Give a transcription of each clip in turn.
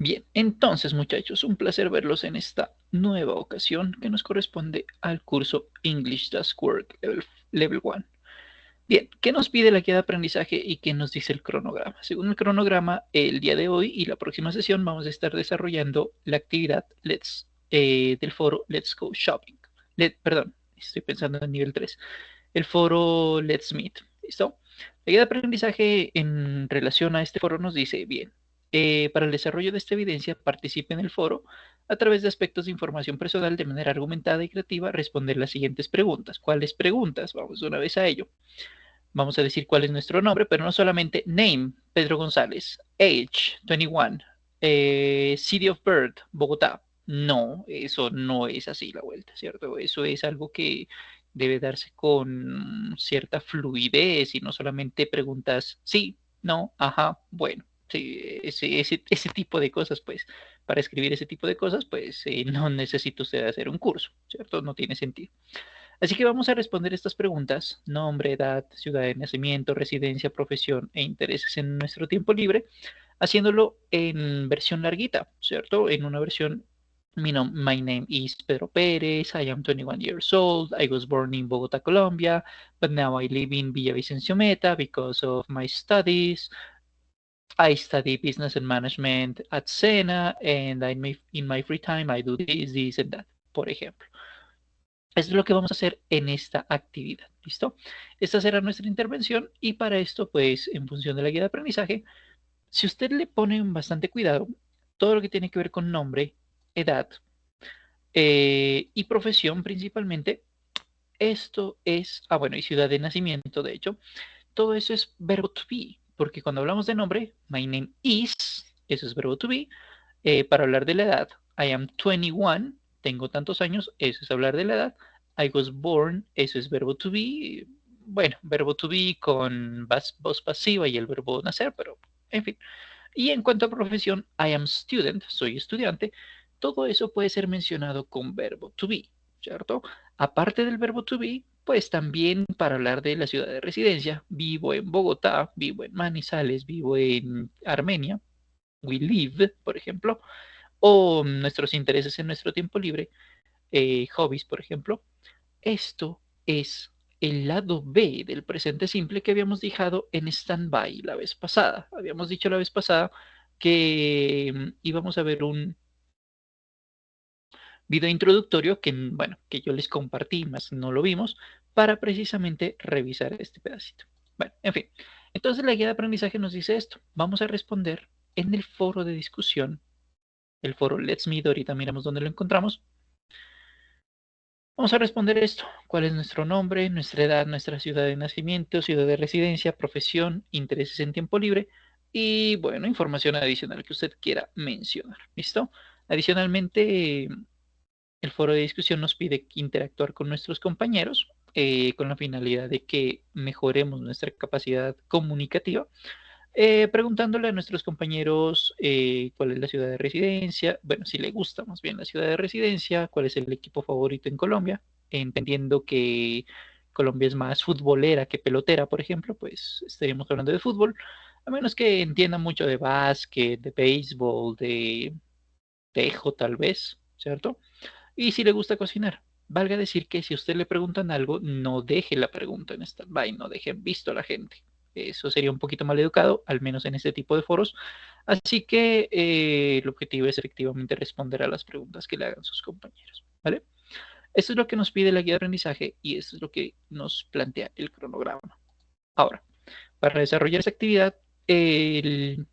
Bien, entonces muchachos, un placer verlos en esta nueva ocasión que nos corresponde al curso English Does Work Level 1. Bien, ¿qué nos pide la guía de aprendizaje y qué nos dice el cronograma? Según el cronograma, el día de hoy y la próxima sesión vamos a estar desarrollando la actividad del foro Let's Go Shopping. Perdón, estoy pensando en nivel 3. El foro Let's Meet. ¿Listo? La guía de aprendizaje en relación a este foro nos dice, bien, para el desarrollo de esta evidencia, participe en el foro a través de aspectos de información personal de manera argumentada y creativa, responder las siguientes preguntas. ¿Cuáles preguntas? Vamos de una vez a ello. Vamos a decir cuál es nuestro nombre, pero no solamente name, Pedro González, age, 21, city of birth, Bogotá. No, eso no es así la vuelta, ¿cierto? Eso es algo que debe darse con cierta fluidez y no solamente preguntas sí, no, ajá, bueno. Sí, ese tipo de cosas, pues, para escribir ese tipo de cosas, pues, no necesita usted hacer un curso, ¿cierto? No tiene sentido. Así que vamos a responder estas preguntas: nombre, edad, ciudad de nacimiento, residencia, profesión e intereses en nuestro tiempo libre, haciéndolo en versión larguita, ¿cierto? En una versión, my name is Pedro Pérez, I am 21 years old, I was born in Bogotá, Colombia, but now I live in Villavicencio Meta because of my studies. I study business and management at Sena, and in my free time I do this and that, por ejemplo. Esto es lo que vamos a hacer en esta actividad, ¿listo? Esta será nuestra intervención y para esto, pues, en función de la guía de aprendizaje, si usted le pone bastante cuidado, todo lo que tiene que ver con nombre, edad y profesión principalmente, esto es, bueno, y ciudad de nacimiento, de hecho, todo eso es verbo to be, porque cuando hablamos de nombre, my name is, eso es verbo to be. Para hablar de la edad, I am 21, tengo tantos años, eso es hablar de la edad. I was born, eso es verbo to be. Bueno, verbo to be con voz pasiva y el verbo nacer, pero en fin. Y en cuanto a profesión, I am student, soy estudiante. Todo eso puede ser mencionado con verbo to be, ¿cierto? Aparte del verbo to be, pues también para hablar de la ciudad de residencia, vivo en Bogotá, vivo en Manizales, vivo en Armenia, we live, por ejemplo, o nuestros intereses en nuestro tiempo libre, hobbies, por ejemplo. Esto es el lado B del presente simple que habíamos dejado en stand-by la vez pasada. Habíamos dicho la vez pasada que íbamos a ver un video introductorio que, bueno, que yo les compartí, más no lo vimos, para precisamente revisar este pedacito. Bueno, en fin. Entonces la guía de aprendizaje nos dice esto. Vamos a responder en el foro de discusión, el foro Let's Meet, ahorita miramos dónde lo encontramos. Vamos a responder esto: ¿cuál es nuestro nombre, nuestra edad, nuestra ciudad de nacimiento, ciudad de residencia, profesión, intereses en tiempo libre y, bueno, información adicional que usted quiera mencionar? ¿Listo? Adicionalmente, el foro de discusión nos pide interactuar con nuestros compañeros con la finalidad de que mejoremos nuestra capacidad comunicativa, preguntándole a nuestros compañeros cuál es la ciudad de residencia, bueno, si le gusta más bien la ciudad de residencia, cuál es el equipo favorito en Colombia, entendiendo que Colombia es más futbolera que pelotera, por ejemplo, pues estaríamos hablando de fútbol, a menos que entienda mucho de básquet, de béisbol, de tejo tal vez, ¿cierto? Y si le gusta cocinar. Valga decir que si a usted le preguntan algo, no deje la pregunta en stand-by, no deje visto a la gente. Eso sería un poquito mal educado, al menos en este tipo de foros. Así que el objetivo es efectivamente responder a las preguntas que le hagan sus compañeros. ¿Vale? Esto es lo que nos pide la guía de aprendizaje y esto es lo que nos plantea el cronograma. Ahora, para desarrollar esa actividad, el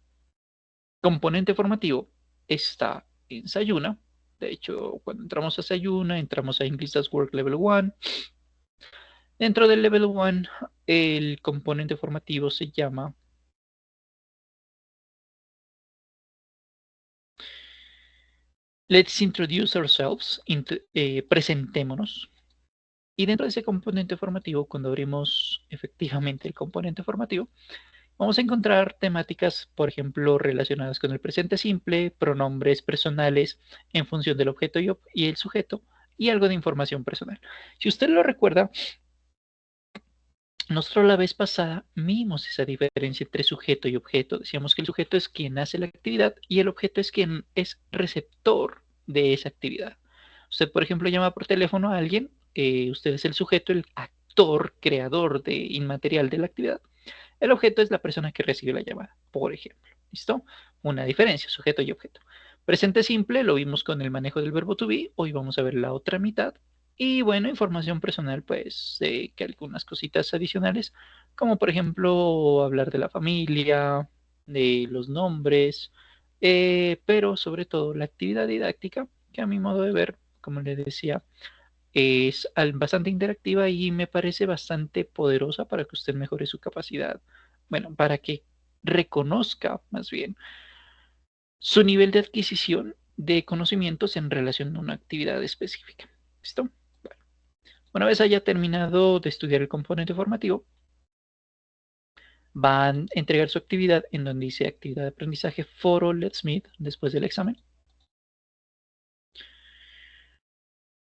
componente formativo está en Sayuna. De hecho, cuando entramos a Sayuna, entramos a English Does Work Level 1. Dentro del Level 1, el componente formativo se llama Let's Introduce Ourselves, presentémonos. Y dentro de ese componente formativo, cuando abrimos efectivamente el componente formativo, vamos a encontrar temáticas, por ejemplo, relacionadas con el presente simple, pronombres personales en función del objeto y el sujeto, y algo de información personal. Si usted lo recuerda, Nosotros la vez pasada vimos esa diferencia entre sujeto y objeto. Decíamos que el sujeto es quien hace la actividad y el objeto es quien es receptor de esa actividad. Usted, por ejemplo, llama por teléfono a alguien, usted es el sujeto, el actor, creador de inmaterial de la actividad. El objeto es la persona que recibe la llamada, por ejemplo. ¿Listo? Una diferencia, sujeto y objeto. Presente simple lo vimos con el manejo del verbo to be. Hoy vamos a ver la otra mitad. Y bueno, información personal, pues que algunas cositas adicionales, como por ejemplo hablar de la familia, de los nombres, pero sobre todo la actividad didáctica, que a mi modo de ver, como le decía, es bastante interactiva y me parece bastante poderosa para que usted mejore su capacidad, bueno, para que reconozca más bien su nivel de adquisición de conocimientos en relación a una actividad específica. ¿Listo? Bueno, una vez haya terminado de estudiar el componente formativo, van a entregar su actividad en donde dice actividad de aprendizaje for Let's Meet después del examen.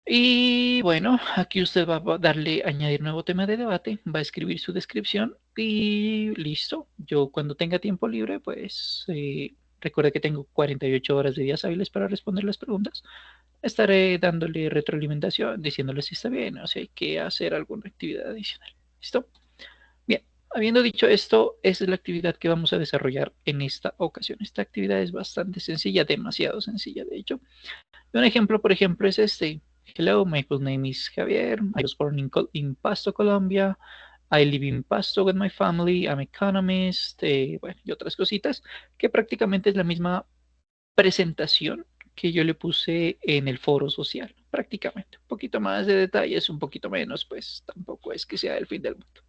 Y bueno, aquí usted va a darle añadir nuevo tema de debate, va a escribir su descripción y listo. Yo cuando tenga tiempo libre, pues recuerda que tengo 48 horas de días hábiles para responder las preguntas. Estaré dándole retroalimentación, diciéndole si está bien o si hay que hacer alguna actividad adicional. ¿Listo? Bien, habiendo dicho esto, esa es la actividad que vamos a desarrollar en esta ocasión. Esta actividad es bastante sencilla, demasiado sencilla, de hecho. Un ejemplo, por ejemplo, es este. Hello, my full name is Javier. I was born in Pasto, Colombia. I live in Pasto with my family. I'm economist. Bueno, y otras cositas que prácticamente es la misma presentación que yo le puse en el foro social. Prácticamente. Un poquito más de detalles, un poquito menos, pues tampoco es que sea el fin del mundo.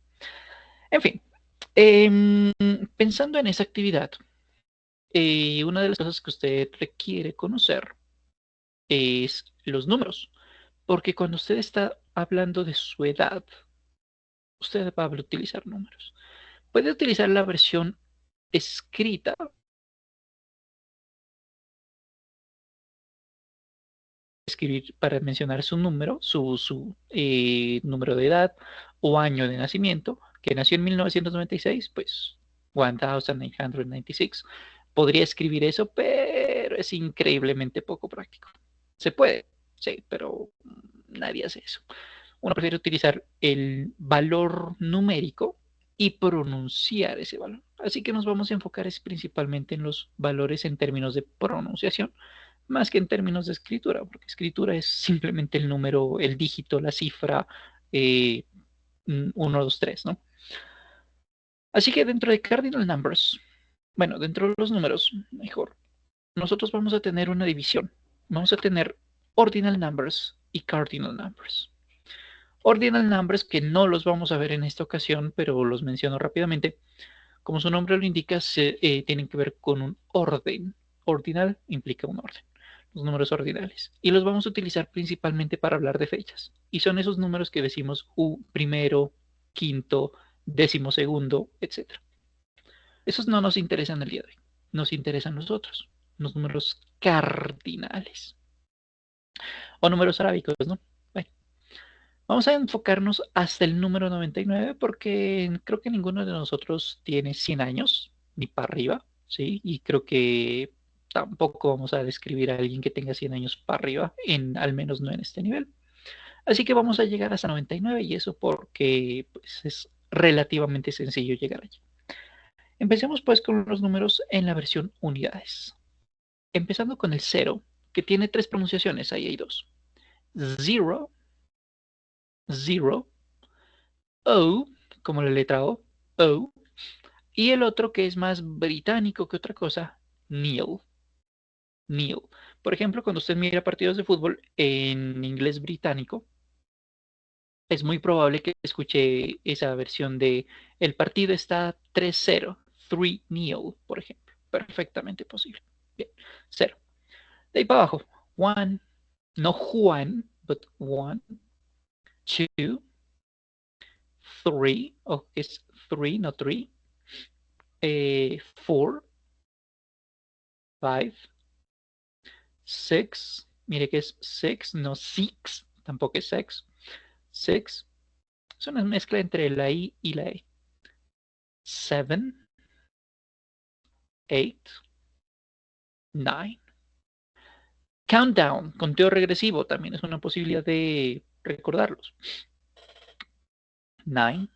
En fin, pensando en esa actividad, una de las cosas que usted requiere conocer es los números. Porque cuando usted está hablando de su edad, usted va a utilizar números. Puede utilizar la versión escrita, escribir para mencionar su número, su número de edad o año de nacimiento, que nació en 1996, pues 1996. Podría escribir eso, pero es increíblemente poco práctico. Se puede, sí, pero nadie hace eso. Uno prefiere utilizar el valor numérico y pronunciar ese valor. Así que nos vamos a enfocar principalmente en los valores en términos de pronunciación, más que en términos de escritura, porque escritura es simplemente el número, el dígito, la cifra 1, 2, 3, ¿no? Así que dentro de Cardinal Numbers, bueno, dentro de los números, mejor, nosotros vamos a tener una división. Vamos a tener Ordinal Numbers y Cardinal Numbers. Ordinal numbers, que no los vamos a ver en esta ocasión, pero los menciono rápidamente. Como su nombre lo indica, tienen que ver con un orden. Ordinal implica un orden. Los números ordinales. Y los vamos a utilizar principalmente para hablar de fechas. Y son esos números que decimos primero, quinto, décimo segundo, etc. Esos no nos interesan el día de hoy. Nos interesan los otros. Los números cardinales. O números arábicos, ¿no? Bueno, vamos a enfocarnos hasta el número 99 porque creo que ninguno de nosotros tiene 100 años ni para arriba, ¿sí? Y creo que tampoco vamos a describir a alguien que tenga 100 años para arriba, al menos no en este nivel. Así que vamos a llegar hasta 99 y eso porque pues, es relativamente sencillo llegar allí. Empecemos pues con los números en la versión unidades. Empezando con el 0, que tiene tres pronunciaciones, ahí hay dos. Zero, zero, O, como la letra O, y el otro que es más británico que otra cosa, nil, nil. Por ejemplo, cuando usted mira partidos de fútbol en inglés británico, es muy probable que escuche esa versión de el partido está 3-0, 3-0, por ejemplo. Perfectamente posible. Bien, 0. De ahí para abajo, 1, no Juan, but 1, 2, 3, o que es 3, no 3, 4, 5, 6, mire que es 6, no 6, tampoco es 6, 6, Es una mezcla entre la I y la E. 7, 8, 9. Countdown, conteo regresivo, también es una posibilidad de recordarlos. 9,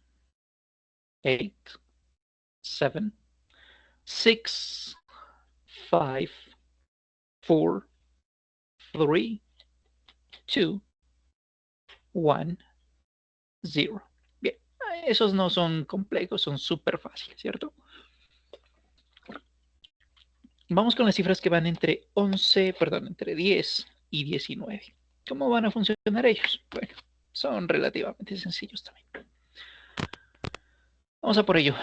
8, 7, 6, 5, 4, 3, 2, 1, 0. Bien, esos no son complejos, son súper fáciles, ¿cierto? Vamos con las cifras que van entre 10 y 19. ¿Cómo van a funcionar ellos? Bueno, son relativamente sencillos también. Vamos a por ello.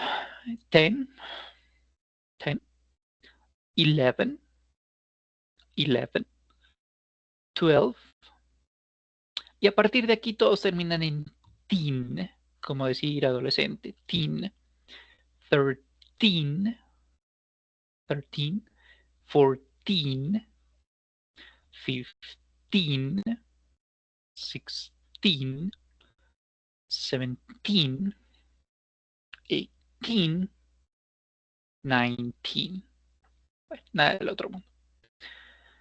10, 10, 11, 11, 12. Y a partir de aquí todos terminan en teen, como decir adolescente. Teen, 13, 13, 14, 15, 16, 17, 18, 19. Bueno, nada del otro mundo.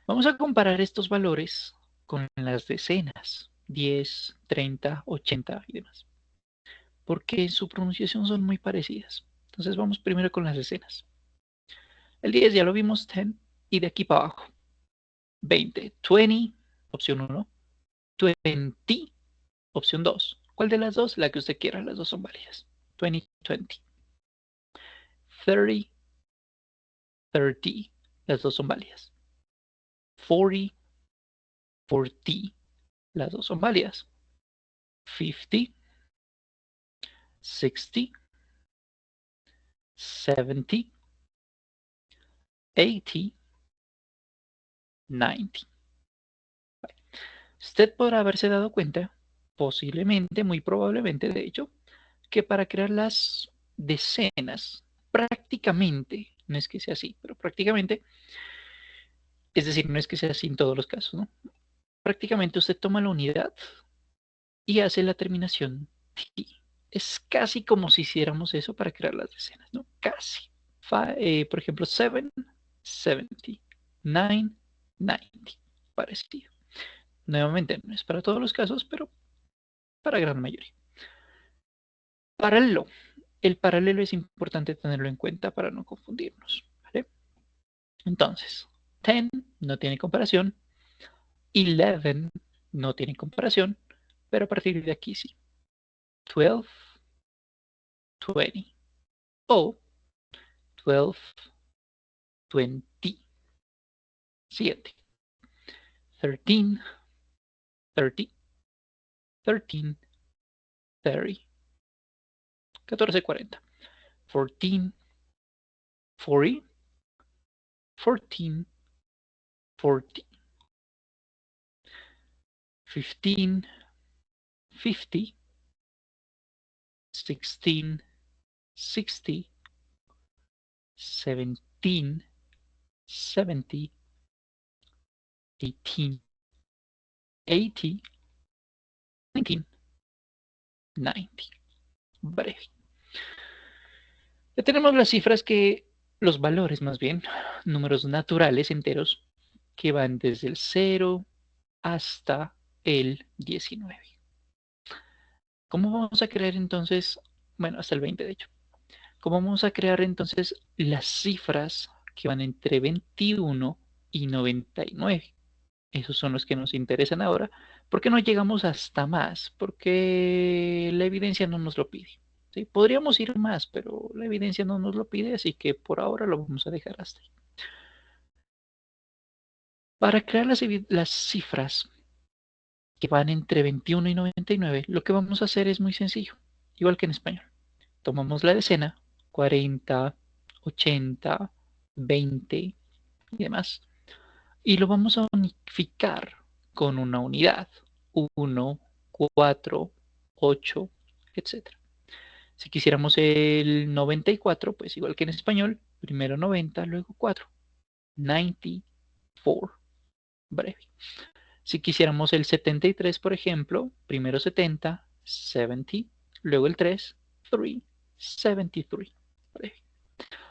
Vamos a comparar estos valores con las decenas, 10, 30, 80 y demás, porque en su pronunciación son muy parecidas. Entonces vamos primero con las decenas. El 10 ya lo vimos, 10, y de aquí para abajo. 20, 20, opción 1, 20, opción 2. ¿Cuál de las dos? La que usted quiera, las dos son válidas. 20, 20. 30, 30, las dos son válidas. 40, 40, las dos son válidas. 50, 60, 70, 80, 90. Usted podrá haberse dado cuenta, posiblemente, muy probablemente, de hecho, que para crear las decenas, prácticamente, no es que sea así, pero prácticamente, es decir, no es que sea así en todos los casos, ¿no? Prácticamente usted toma la unidad y hace la terminación T. Es casi como si hiciéramos eso para crear las decenas, ¿no? Casi. Por ejemplo, 7, 70, 9, 90. Parecido. Nuevamente, no es para todos los casos, pero para gran mayoría. Paralelo. El paralelo es importante tenerlo en cuenta para no confundirnos, ¿vale? Entonces, 10 no tiene comparación, 11 no tiene comparación, pero a partir de aquí sí. 12, 20 o 12, 20. Siguiente. 13, 30, 13, 30. 14, 40. 14, 40, 14, 40. 15, 50, 16, 60, 17, 70, 18, 80, 19, 90. Breve. Ya tenemos las cifras los valores más bien, números naturales enteros, que van desde el 0 hasta el 19. ¿Cómo vamos a crear entonces? Bueno, hasta el 20 de hecho. ¿Cómo vamos a crear entonces las cifras que van entre 21 y 99? Esos son los que nos interesan ahora. ¿Por qué no llegamos hasta más? Porque la evidencia no nos lo pide. ¿Sí? Podríamos ir más, pero la evidencia no nos lo pide, así que por ahora lo vamos a dejar hasta ahí. Para crear las cifras que van entre 21 y 99, lo que vamos a hacer es muy sencillo, igual que en español. Tomamos la decena, 40, 80, 20 y demás, y lo vamos a unificar con una unidad, 1, 4, 8, etc. Si quisiéramos el 94, pues igual que en español, primero 90, luego 4, 94, breve. Si quisiéramos el 73, por ejemplo, primero 70, 70, luego el 3, 3, 73. Vale.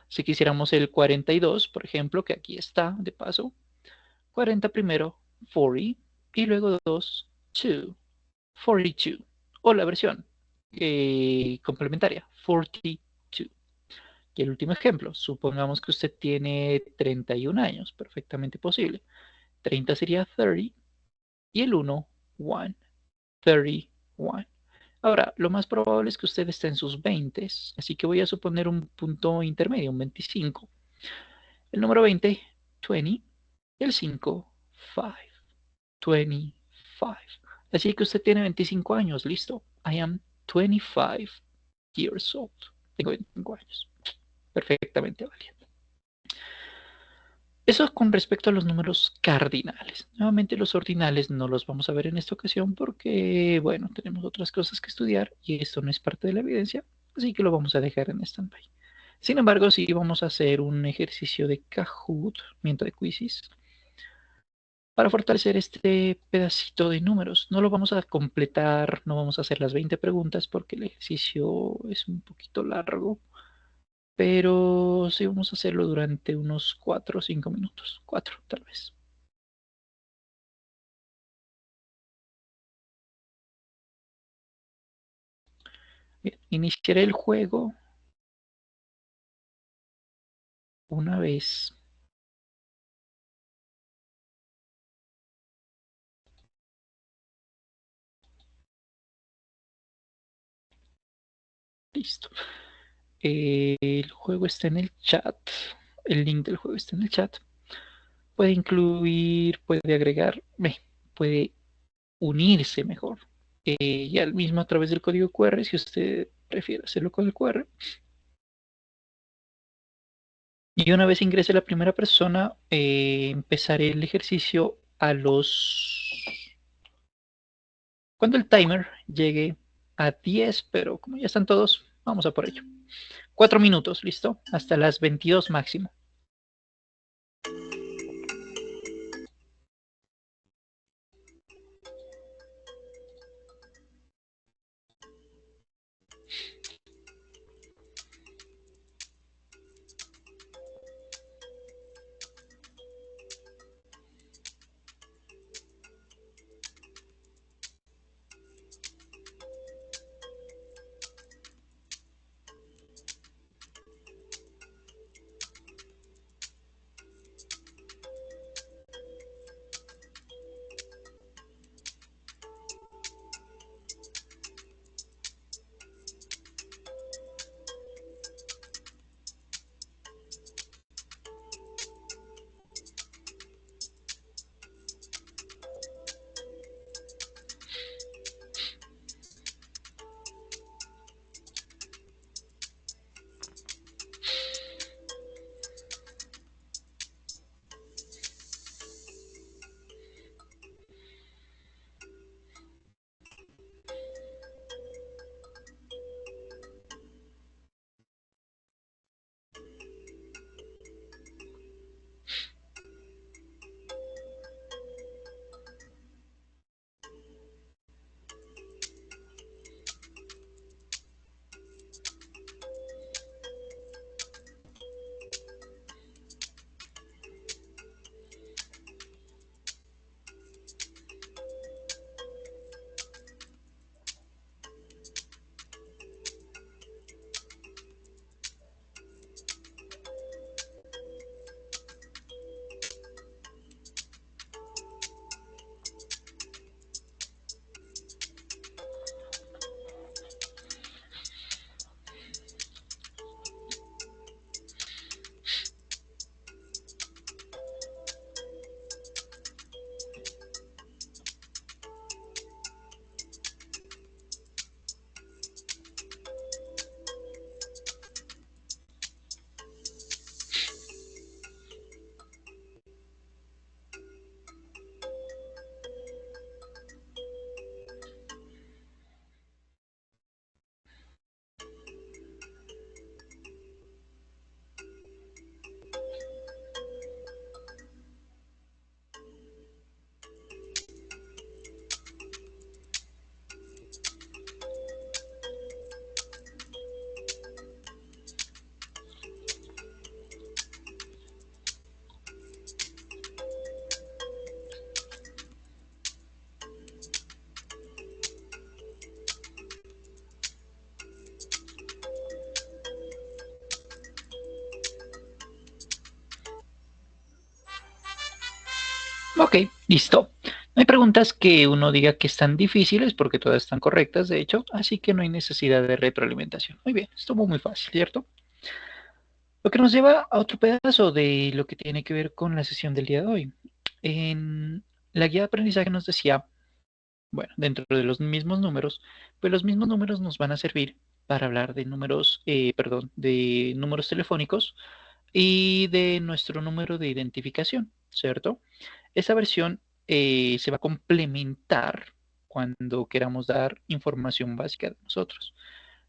Si quisiéramos el 42, por ejemplo, que aquí está de paso, 40 primero, 40, y luego 2, 2, 42. O la versión complementaria, 42. Y el último ejemplo, supongamos que usted tiene 31 años, perfectamente posible. 30 sería 30 y el 1, 1, 31. Ahora, lo más probable es que usted esté en sus 20, así que voy a suponer un punto intermedio, un 25. El número 20, 20, y el 5, 5, 25. Así que usted tiene 25 años, listo. I am 25 years old. Tengo 25 años. Perfectamente válido. Eso es con respecto a los números cardinales. Nuevamente los ordinales no los vamos a ver en esta ocasión porque, bueno, tenemos otras cosas que estudiar y esto no es parte de la evidencia, así que lo vamos a dejar en stand-by. Sin embargo, sí vamos a hacer un ejercicio de Kahoot, mientras de quizzes, para fortalecer este pedacito de números. No lo vamos a completar, no vamos a hacer las 20 preguntas porque el ejercicio es un poquito largo, pero sí vamos a hacerlo durante unos 4 o 5 minutos, 4 tal vez. Bien, iniciaré el juego una vez. Listo. El juego está en el chat. El link del juego está en el chat. Puede incluir, puede agregar, puede unirse mejor. Y al mismo a través del código QR, si usted prefiere hacerlo con el QR. Y una vez ingrese la primera persona, empezaré el ejercicio a los... Cuando el timer llegue a 10, pero como ya están todos, vamos a por ello. 4 minutos, listo, hasta las 22 máximo. Ok, listo. No hay preguntas que uno diga que están difíciles porque todas están correctas, de hecho, así que no hay necesidad de retroalimentación. Muy bien, estuvo muy fácil, ¿cierto? Lo que nos lleva a otro pedazo de lo que tiene que ver con la sesión del día de hoy. En la guía de aprendizaje nos decía, bueno, dentro de los mismos números, pues los mismos números nos van a servir para hablar de números, perdón, de números telefónicos y de nuestro número de identificación, ¿cierto? Esta versión se va a complementar cuando queramos dar información básica de nosotros.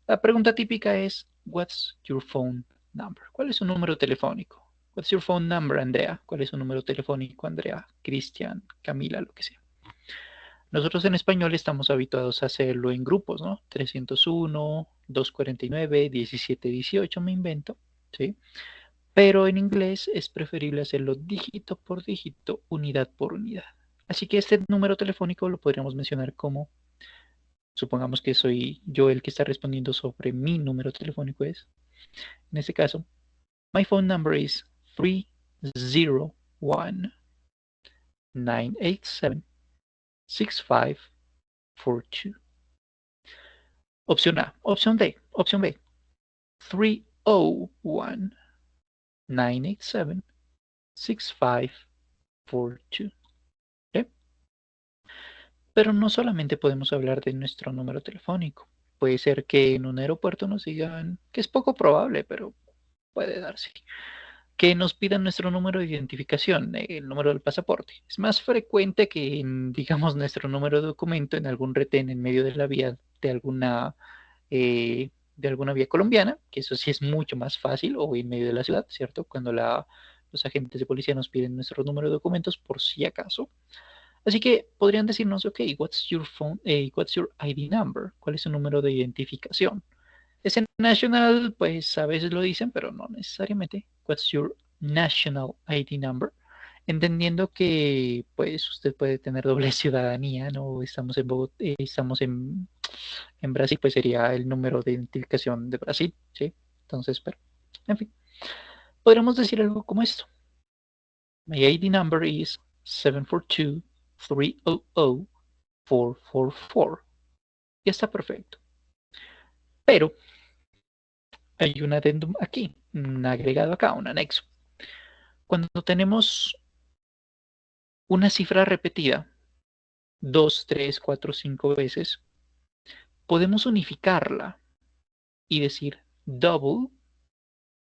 La pregunta típica es, What's your phone number? ¿Cuál es su número telefónico? What's your phone number, Andrea? ¿Cuál es su número telefónico, Andrea? Cristian, Camila, lo que sea. Nosotros en español estamos habituados a hacerlo en grupos, ¿no? 301, 249, 1718, me invento, ¿sí? Pero en inglés es preferible hacerlo dígito por dígito, unidad por unidad. Así que este número telefónico lo podríamos mencionar como, supongamos que soy yo el que está respondiendo sobre mi número telefónico es, en este caso, my phone number is 301-987-6542. Opción A, opción D, opción B, 301-987-6542. ¿Eh? Pero no solamente podemos hablar de nuestro número telefónico. Puede ser que en un aeropuerto nos digan, que es poco probable, pero puede darse, que nos pidan nuestro número de identificación, el número del pasaporte. Es más frecuente que, digamos, nuestro número de documento en algún retén en medio de la vía de alguna vía colombiana, que eso sí es mucho más fácil, o en medio de la ciudad, ¿cierto? Cuando los agentes de policía nos piden nuestro número de documentos por si acaso. Así que podrían decirnos, ok, what's your ID number? ¿Cuál es su número de identificación? Ese national, pues a veces lo dicen, pero no necesariamente. What's your national ID number? Entendiendo que pues usted puede tener doble ciudadanía, ¿no? Estamos en Bogotá, estamos en Brasil, pues sería el número de identificación de Brasil, ¿sí? Entonces, pero, en fin, podríamos decir algo como esto. My ID number is 742-300-444. Ya está perfecto. Pero hay un adendum aquí, un agregado acá, un anexo. Cuando tenemos una cifra repetida 2, 3, 4, 5 veces, podemos unificarla y decir double,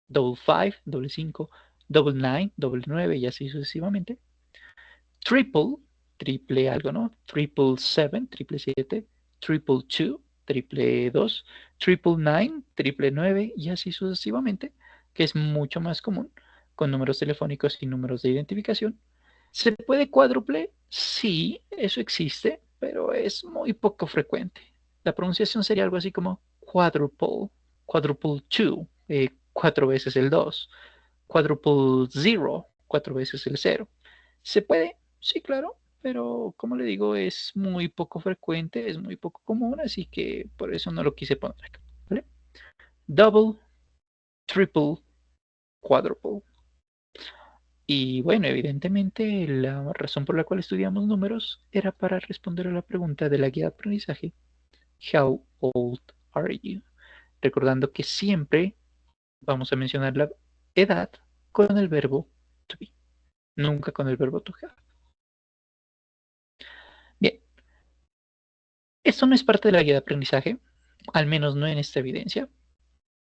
double five, double 5, double nine, double 9 y así sucesivamente. Triple, triple algo, ¿no? Triple seven, triple 7, triple two, triple 2, triple nine, triple 9 y así sucesivamente, que es mucho más común con números telefónicos y números de identificación. ¿Se puede cuádruple? Sí, eso existe, pero es muy poco frecuente. La pronunciación sería algo así como quadruple, quadruple two, cuatro veces el 2, quadruple zero, cuatro veces el 0. ¿Se puede? Sí, claro, pero como le digo, es muy poco frecuente, es muy poco común, así que por eso no lo quise poner acá. ¿Vale? Double, triple, quadruple. Y bueno, evidentemente la razón por la cual estudiamos números era para responder a la pregunta de la guía de aprendizaje, How old are you? Recordando que siempre vamos a mencionar la edad con el verbo to be, nunca con el verbo to have. Bien, esto no es parte de la guía de aprendizaje, al menos no en esta evidencia,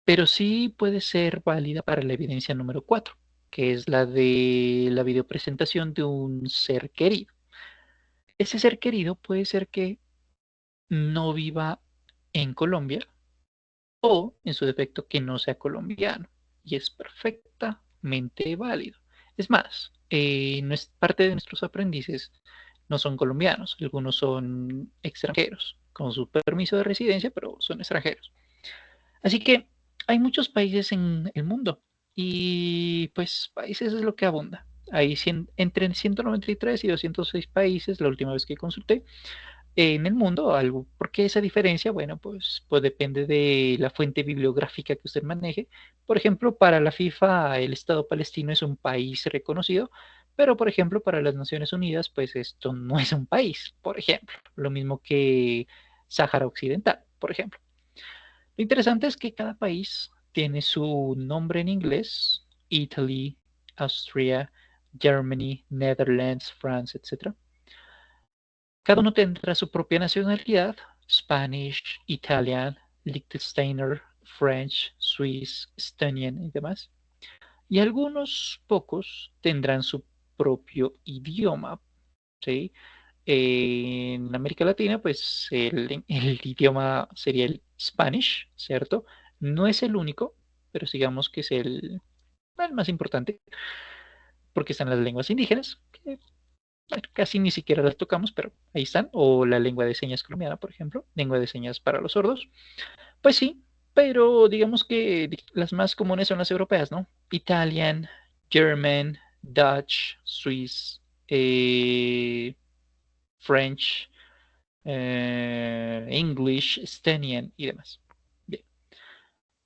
pero sí puede ser válida para la evidencia número 4, que es la de la videopresentación de un ser querido. Ese ser querido puede ser que no viva en Colombia o, en su defecto, que no sea colombiano. Y es perfectamente válido. Es más, parte de nuestros aprendices no son colombianos, algunos son extranjeros, con su permiso de residencia, pero son extranjeros. Así que hay muchos países en el mundo y pues países es lo que abunda. Hay entre 193 y 206 países, la última vez que consulté, en el mundo algo. ¿Por qué esa diferencia? Bueno, pues depende de la fuente bibliográfica que usted maneje. Por ejemplo, para la FIFA, el Estado palestino es un país reconocido, Pero, por ejemplo, para las Naciones Unidas, pues esto no es un país, por ejemplo. Lo mismo que Sáhara Occidental, por ejemplo. Lo interesante es que cada país tiene su nombre en inglés: Italy, Austria, Germany, Netherlands, France, etc. Cada uno tendrá su propia nacionalidad: Spanish, Italian, Liechtensteiner, French, Swiss, Estonian y demás. Y algunos pocos tendrán su propio idioma, ¿sí? En América Latina, pues el idioma sería el Spanish, ¿cierto? No es el único, pero digamos que es el más importante, porque están las lenguas indígenas, que bueno, casi ni siquiera las tocamos, pero ahí están. O la lengua de señas colombiana, por ejemplo, lengua de señas para los sordos. Pues sí, pero digamos que las más comunes son las europeas, ¿no? Italian, German, Dutch, Swiss, French, English, Estonian y demás. Bien,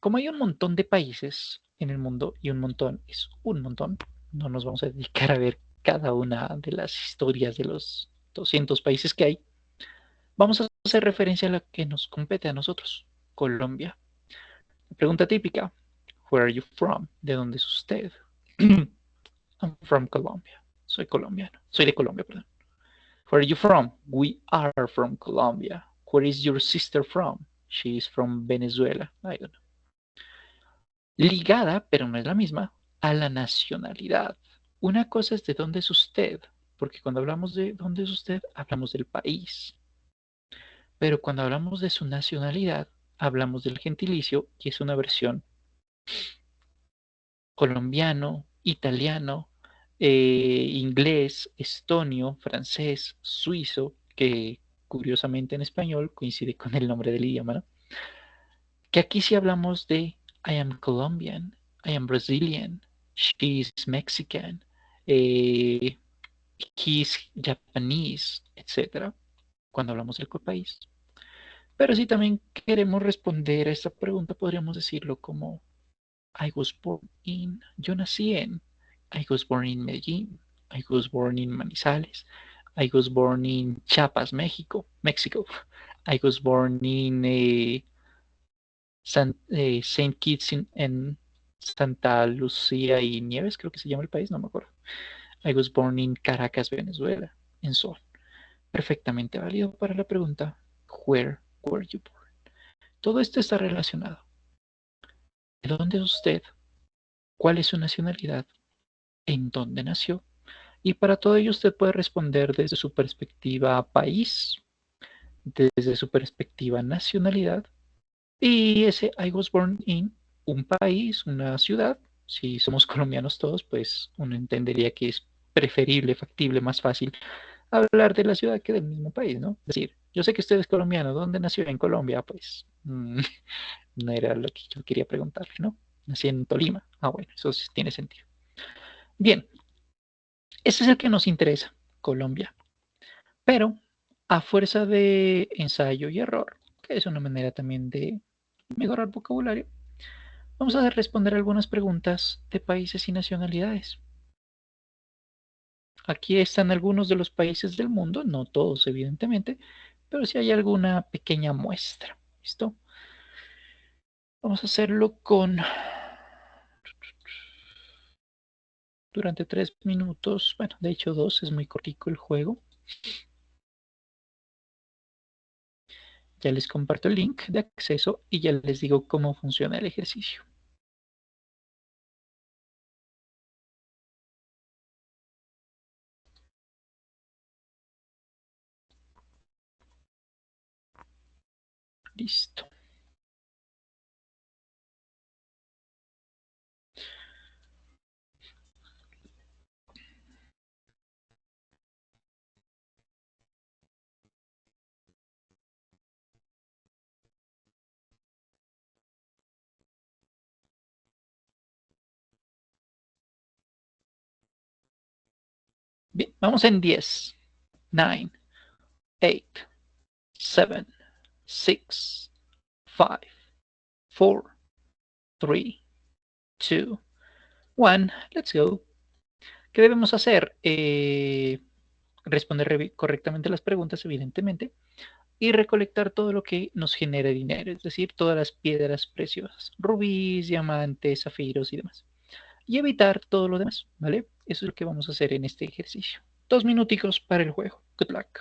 como hay un montón de países en el mundo y un montón es un montón, no nos vamos a dedicar a ver cada una de las historias de los 200 países que hay. Vamos a hacer referencia a la que nos compete a nosotros, Colombia. Pregunta típica: Where are you from? ¿De dónde es usted? I'm from Colombia. Soy colombiano. Soy de Colombia, perdón. Where are you from? We are from Colombia. Where is your sister from? She is from Venezuela. I don't know. Ligada, pero no es la misma, a la nacionalidad. Una cosa es de dónde es usted, porque cuando hablamos de dónde es usted, hablamos del país. Pero cuando hablamos de su nacionalidad, hablamos del gentilicio, que es una versión colombiano, italiano, inglés, estonio, francés, suizo, que curiosamente en español coincide con el nombre del idioma, ¿no? Que aquí sí hablamos de I am Colombian, I am Brazilian, she is Mexican, he is Japanese, etc. Cuando hablamos del país. Pero si también queremos responder a esta pregunta, podríamos decirlo como I was born in, yo nací en, I was born in Medellín, I was born in Manizales, I was born in Chiapas, México. I was born in Saint Kitts en Santa Lucía y Nieves, creo que se llama el país, no me acuerdo. I was born in Caracas, Venezuela, en Sol. Perfectamente válido para la pregunta, where were you born? Todo esto está relacionado. ¿De dónde es usted? ¿Cuál es su nacionalidad? ¿En dónde nació? Y para todo ello usted puede responder desde su perspectiva país, desde su perspectiva nacionalidad, y ese I was born in un país, una ciudad. Si somos colombianos todos, pues uno entendería que es preferible, factible, más fácil hablar de la ciudad que del mismo país, ¿no? Es decir, yo sé que usted es colombiano, ¿dónde nació? En Colombia, pues no era lo que yo quería preguntarle, ¿no? Nací en Tolima. Ah, bueno, eso sí tiene sentido. Bien, ese es el que nos interesa, Colombia. Pero a fuerza de ensayo y error, que es una manera también de mejorar vocabulario, vamos a responder algunas preguntas de países y nacionalidades. Aquí están algunos de los países del mundo, no todos evidentemente, pero sí hay alguna pequeña muestra. ¿Listo? Vamos a hacerlo durante 3 minutos. Bueno, de hecho 2, es muy cortico el juego. Ya les comparto el link de acceso y ya les digo cómo funciona el ejercicio. Listo. Bien, vamos en 10, 9, 8, 7, 6, 5, 4, 3, 2, 1. Let's go. ¿Qué debemos hacer? Responder correctamente las preguntas, evidentemente, y recolectar todo lo que nos genere dinero, es decir, todas las piedras preciosas, rubíes, diamantes, zafiros y demás. Y evitar todo lo demás, ¿vale? Eso es lo que vamos a hacer en este ejercicio. 2 minuticos para el juego. Good luck.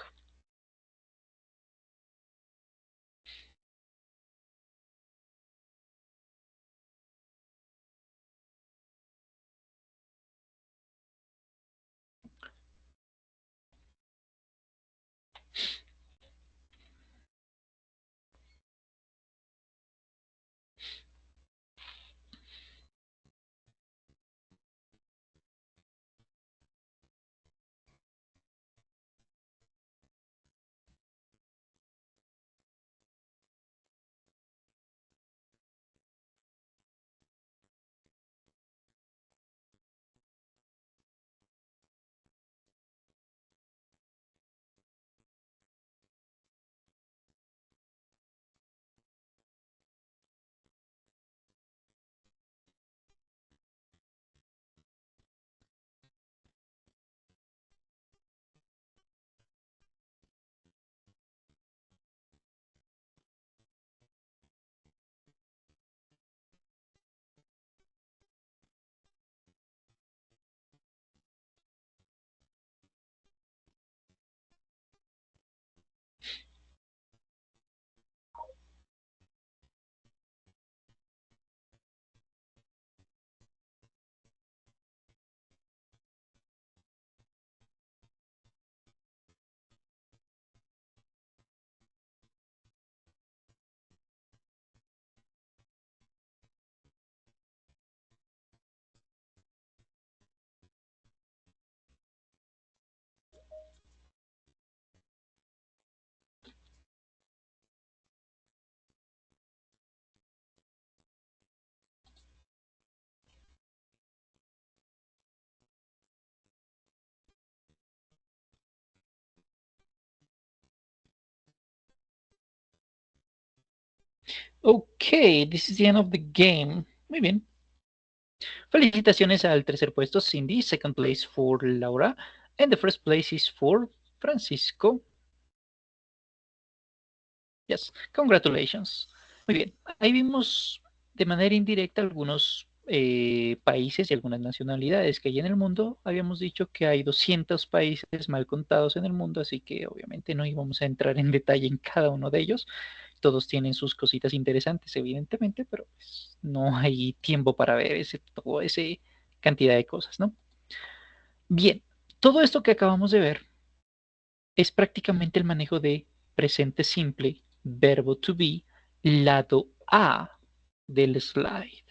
Ok, this is the end of the game. Muy bien. Felicitaciones al tercer puesto, Cindy. Second place for Laura. And the first place is for Francisco. Yes, congratulations. Muy bien. Ahí vimos de manera indirecta algunos países y algunas nacionalidades que hay en el mundo. Habíamos dicho que hay 200 países mal contados en el mundo, así que obviamente no íbamos a entrar en detalle en cada uno de ellos. Todos tienen sus cositas interesantes, evidentemente, pero pues, no hay tiempo para ver toda esa cantidad de cosas, ¿no? Bien, todo esto que acabamos de ver es prácticamente el manejo de presente simple, verbo to be, lado A del slide.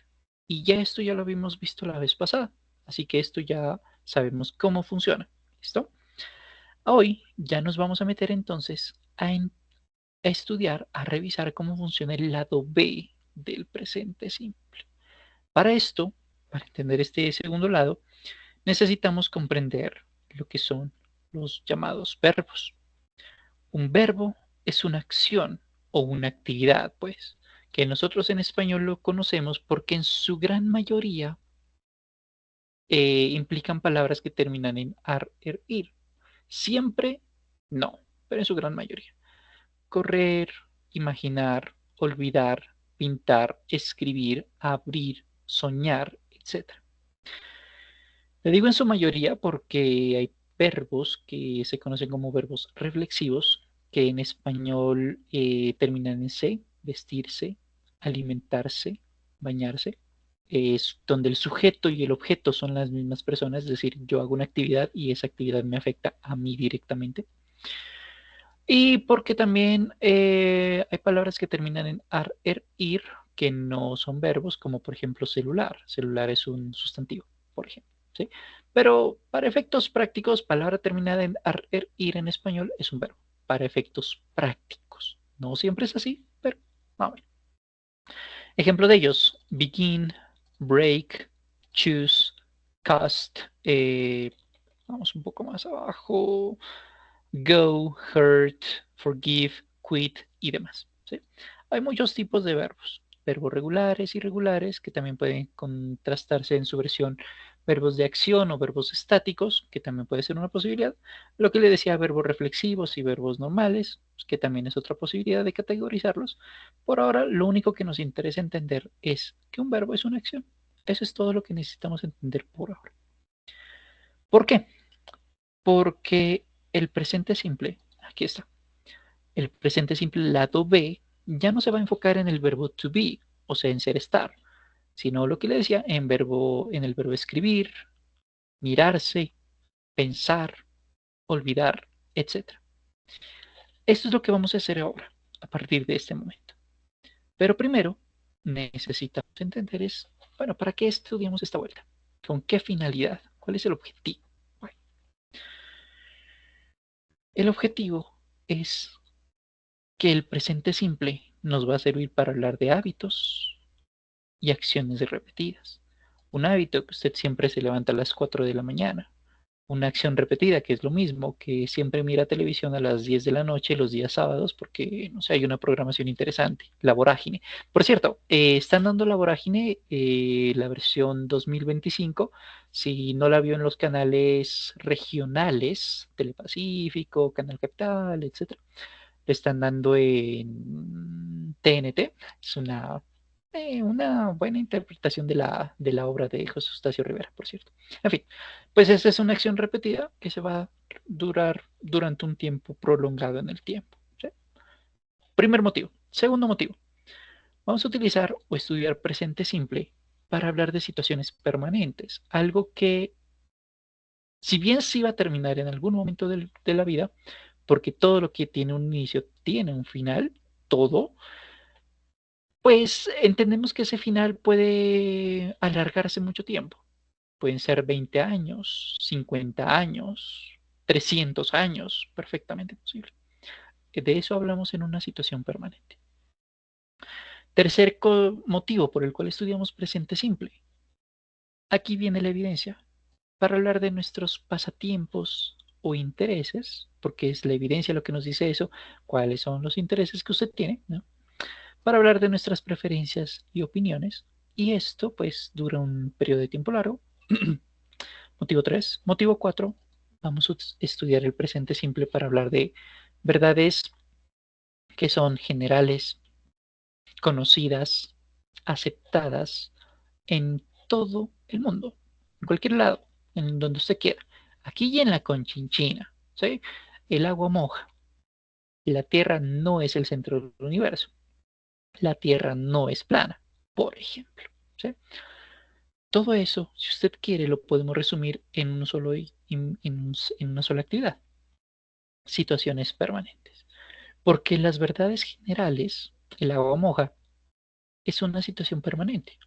Y ya esto ya lo habíamos visto la vez pasada, así que esto ya sabemos cómo funciona. ¿Listo? Hoy ya nos vamos a meter entonces a estudiar, a revisar cómo funciona el lado B del presente simple. Para esto, para entender este segundo lado, necesitamos comprender lo que son los llamados verbos. Un verbo es una acción o una actividad, pues, que nosotros en español lo conocemos porque en su gran mayoría implican palabras que terminan en ar, er, ir. Siempre no, pero en su gran mayoría. Correr, imaginar, olvidar, pintar, escribir, abrir, soñar, etcétera. Le digo en su mayoría porque hay verbos que se conocen como verbos reflexivos, que en español terminan en se, vestirse, alimentarse, bañarse, es donde el sujeto y el objeto son las mismas personas, es decir, yo hago una actividad y esa actividad me afecta a mí directamente. Y porque también hay palabras que terminan en ar, er, ir, que no son verbos, como por ejemplo celular. Celular es un sustantivo, por ejemplo. ¿Sí? Pero para efectos prácticos, palabra terminada en ar, er, ir en español es un verbo. Para efectos prácticos. No siempre es así, pero vamos a ver. Ejemplo de ellos, begin, break, choose, cast, vamos un poco más abajo, go, hurt, forgive, quit y demás. ¿Sí? Hay muchos tipos de verbos. Verbos regulares, irregulares, que también pueden contrastarse en su versión verbos de acción o verbos estáticos, que también puede ser una posibilidad. Lo que le decía, verbos reflexivos y verbos normales, que también es otra posibilidad de categorizarlos. Por ahora, lo único que nos interesa entender es que un verbo es una acción. Eso es todo lo que necesitamos entender por ahora. ¿Por qué? Porque el presente simple, aquí está, el presente simple lado B ya no se va a enfocar en el verbo to be, o sea, en ser estar, sino lo que le decía en el verbo escribir, mirarse, pensar, olvidar, etc. Esto es lo que vamos a hacer ahora, a partir de este momento. Pero primero necesitamos entender bueno, ¿para qué estudiamos esta vuelta? ¿Con qué finalidad? ¿Cuál es el objetivo? Bueno, el objetivo es que el presente simple nos va a servir para hablar de hábitos y acciones repetidas. Un hábito que usted siempre se levanta a las 4 de la mañana. Una acción repetida, que es lo mismo, que siempre mira televisión a las 10 de la noche los días sábados porque, no sé, hay una programación interesante, La Vorágine. Por cierto, están dando La Vorágine, la versión 2025, si no la vio en los canales regionales, Telepacífico, Canal Capital, etcétera, le están dando en TNT. Es una buena interpretación de la obra de José Eustacio Rivera, por cierto. En fin, pues esta es una acción repetida que se va a durar durante un tiempo prolongado en el tiempo. ¿Sí? Primer motivo. Segundo motivo. Vamos a utilizar o estudiar presente simple para hablar de situaciones permanentes. Algo que, si bien sí va a terminar en algún momento de la vida, porque todo lo que tiene un inicio tiene un final, todo, pues entendemos que ese final puede alargarse mucho tiempo. Pueden ser 20 años, 50 años, 300 años, perfectamente posible. De eso hablamos en una situación permanente. Tercer motivo por el cual estudiamos presente simple. Aquí viene la evidencia para hablar de nuestros pasatiempos o intereses, porque es la evidencia lo que nos dice eso, cuáles son los intereses que usted tiene, ¿no? Para hablar de nuestras preferencias y opiniones. Y esto pues dura un periodo de tiempo largo. Motivo 3. Motivo 4. Vamos a estudiar el presente simple para hablar de verdades que son generales, conocidas, aceptadas en todo el mundo, en cualquier lado, en donde usted quiera. Aquí y en la Conchinchina, ¿sí? El agua moja. La Tierra no es el centro del universo. La Tierra no es plana, por ejemplo. ¿Sí? Todo eso, si usted quiere, lo podemos resumir en, en una sola actividad. Situaciones permanentes. Porque las verdades generales, el agua moja, es una situación permanente.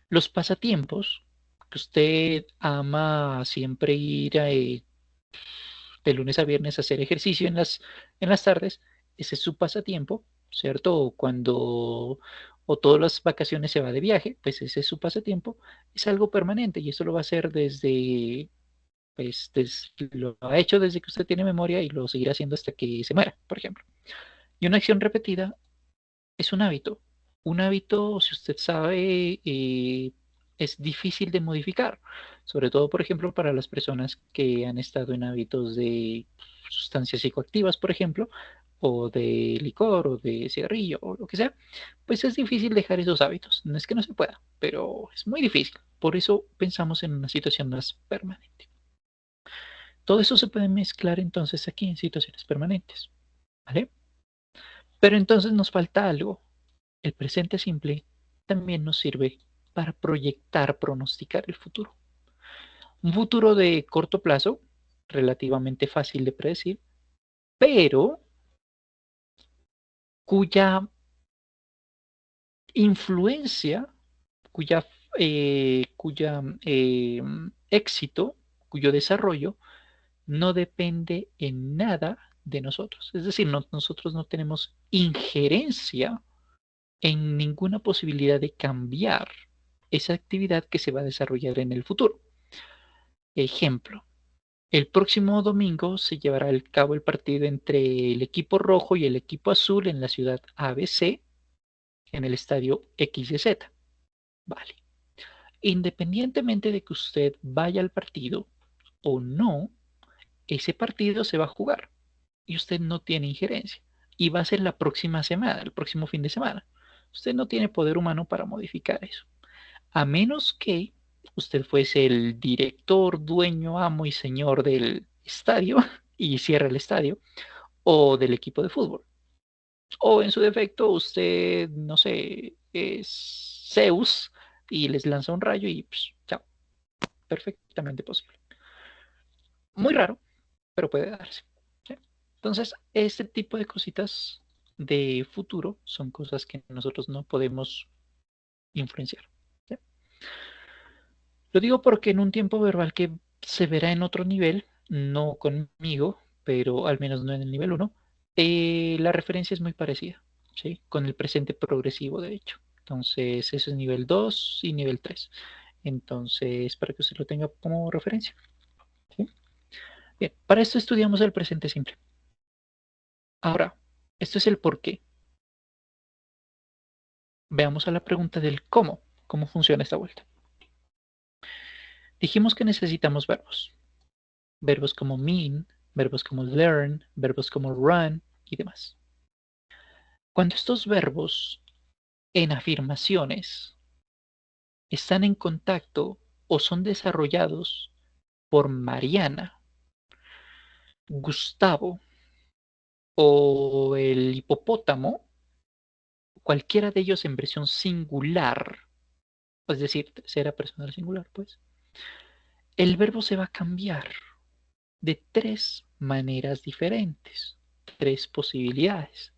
Los pasatiempos, que usted ama siempre ir de lunes a viernes a hacer ejercicio en las tardes, ese es su pasatiempo, ¿cierto? O cuando o todas las vacaciones se va de viaje, pues ese es su pasatiempo, es algo permanente y eso lo va a hacer lo ha hecho desde que usted tiene memoria y lo seguirá haciendo hasta que se muera, por ejemplo. Y una acción repetida es un hábito. Un hábito, si usted sabe, es difícil de modificar, sobre todo, por ejemplo, para las personas que han estado en hábitos de sustancias psicoactivas, por ejemplo, o de licor, o de cigarrillo, o lo que sea, pues es difícil dejar esos hábitos. No es que no se pueda, pero es muy difícil. Por eso pensamos en una situación más permanente. Todo eso se puede mezclar entonces aquí en situaciones permanentes, ¿vale? Pero entonces nos falta algo. El presente simple también nos sirve para proyectar, pronosticar el futuro. Un futuro de corto plazo, relativamente fácil de predecir, pero cuya influencia, cuya, cuya éxito, cuyo desarrollo no depende en nada de nosotros. Es decir, nosotros no tenemos injerencia en ninguna posibilidad de cambiar esa actividad que se va a desarrollar en el futuro. Ejemplo, el próximo domingo se llevará a cabo el partido entre el equipo rojo y el equipo azul en la ciudad ABC, en el estadio XYZ. Vale. Independientemente de que usted vaya al partido o no, ese partido se va a jugar y usted no tiene injerencia. Y va a ser la próxima semana, el próximo fin de semana. Usted no tiene poder humano para modificar eso. A menos que usted fuese el director, dueño, amo y señor del estadio y cierra el estadio, o del equipo de fútbol. O en su defecto, usted, no sé, es Zeus y les lanza un rayo y pues, chao, perfectamente posible. Muy raro, pero puede darse. ¿Sí? Entonces, este tipo de cositas de futuro son cosas que nosotros no podemos influenciar. ¿Sí? Lo digo porque en un tiempo verbal que se verá en otro nivel, no conmigo, pero al menos no en el nivel uno, la referencia es muy parecida, ¿sí? Con el presente progresivo, de hecho. Entonces, eso es nivel 2 y nivel 3. Entonces, para que usted lo tenga como referencia. ¿Sí? Bien, para esto estudiamos el presente simple. Ahora, esto es el por qué. Veamos a la pregunta del cómo. ¿Cómo funciona esta vuelta? Dijimos que necesitamos verbos. Verbos como mean, verbos como learn, verbos como run y demás. Cuando estos verbos en afirmaciones están en contacto o son desarrollados por Mariana, Gustavo o el hipopótamo, cualquiera de ellos en versión singular, es decir, tercera persona singular, pues, el verbo se va a cambiar de tres maneras diferentes, tres posibilidades.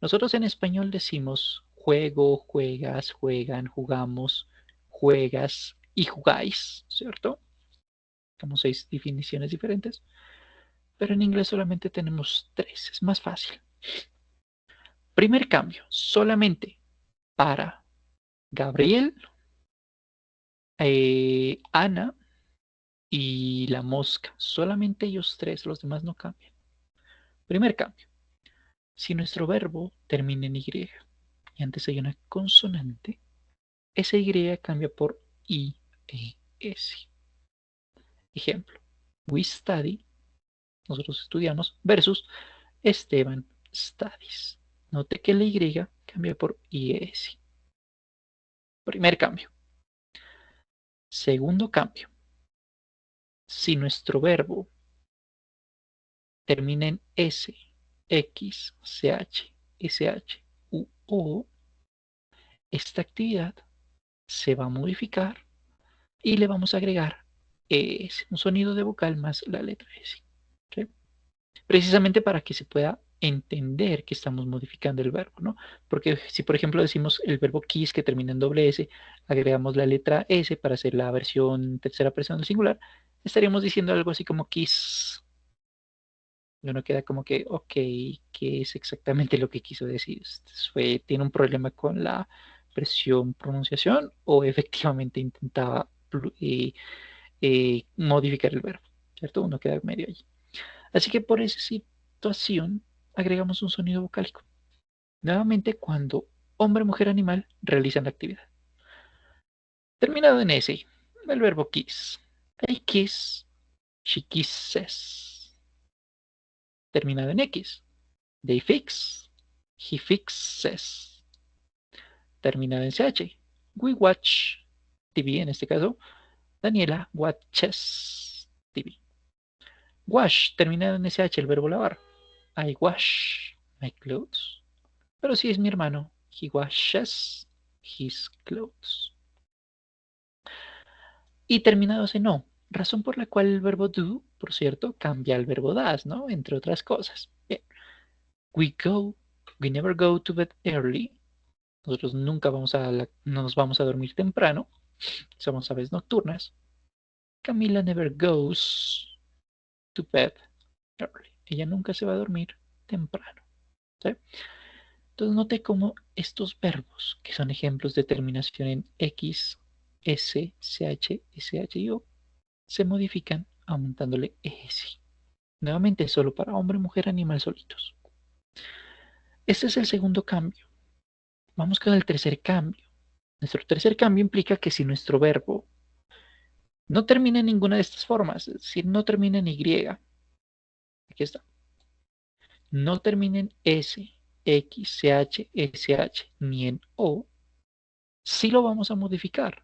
Nosotros en español decimos juego, juegas, juegan, jugamos, juegas y jugáis, ¿cierto? Como seis definiciones diferentes. Pero en inglés solamente tenemos tres, es más fácil. Primer cambio, solamente para Gabriel, Ana y la mosca. Solamente ellos tres, los demás no cambian. Primer cambio, si nuestro verbo termina en Y y antes hay una consonante, esa Y cambia por IES. Ejemplo, we study, nosotros estudiamos, versus Esteban studies. Note que la Y cambia por IES. Primer cambio. Segundo cambio. Si nuestro verbo termina en S, X, CH, SH, U, O, esta actividad se va a modificar y le vamos a agregar ES, un sonido de vocal más la letra S. ¿Sí? Precisamente para que se pueda entender que estamos modificando el verbo, ¿no? Porque si, por ejemplo, decimos el verbo kiss que termina en doble S, agregamos la letra S para hacer la versión tercera persona del singular, estaríamos diciendo algo así como kiss. Y uno queda como que, ok, ¿qué es exactamente lo que quiso decir? ¿Tiene un problema con la presión pronunciación o efectivamente intentaba modificar el verbo? ¿Cierto? Uno queda medio allí. Así que por esa situación agregamos un sonido vocálico. Nuevamente cuando hombre, mujer, animal realizan la actividad. Terminado en S, el verbo kiss. I kiss, she kisses. Terminado en X, they fix, he fixes. Terminado en CH, we watch TV en este caso. Daniela watches TV. Wash, terminado en SH, el verbo lavar. I wash my clothes. Pero si es mi hermano, he washes his clothes. Y terminados en no, razón por la cual el verbo do, por cierto, cambia al verbo das, ¿no? Entre otras cosas. Bien. We never go to bed early. Nosotros nunca no nos vamos a dormir temprano. Somos aves nocturnas. Camila never goes to bed early. Ella nunca se va a dormir temprano. ¿Sí? Entonces note cómo estos verbos, que son ejemplos de terminación en X, S, CH, SH y O, se modifican aumentándole ES. Nuevamente solo para hombre, mujer, animal solitos. Este es el segundo cambio. Vamos con el tercer cambio. Nuestro tercer cambio implica que si nuestro verbo no termina en ninguna de estas formas, es decir, no termina en Y, aquí está, no termina en S, X, CH, SH, ni en O, sí lo vamos a modificar,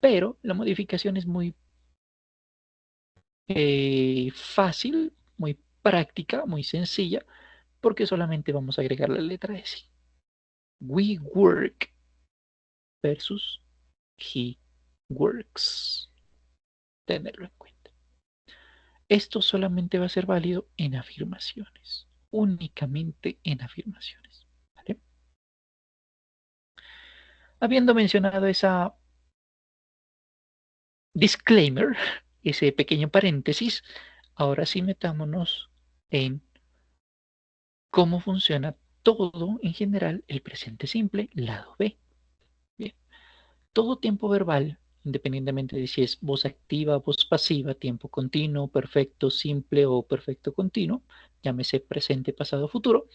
pero la modificación es muy fácil, muy práctica, muy sencilla, porque solamente vamos a agregar la letra S. We work versus he works. Tenerlo en cuenta. Esto solamente va a ser válido en afirmaciones, únicamente en afirmaciones. ¿Vale? Habiendo mencionado esa disclaimer, ese pequeño paréntesis, ahora sí metámonos en cómo funciona todo en general el presente simple, lado B. Bien, todo tiempo verbal, independientemente de si es voz activa, voz pasiva, tiempo continuo, perfecto simple o perfecto continuo, llámese presente, pasado, futuro,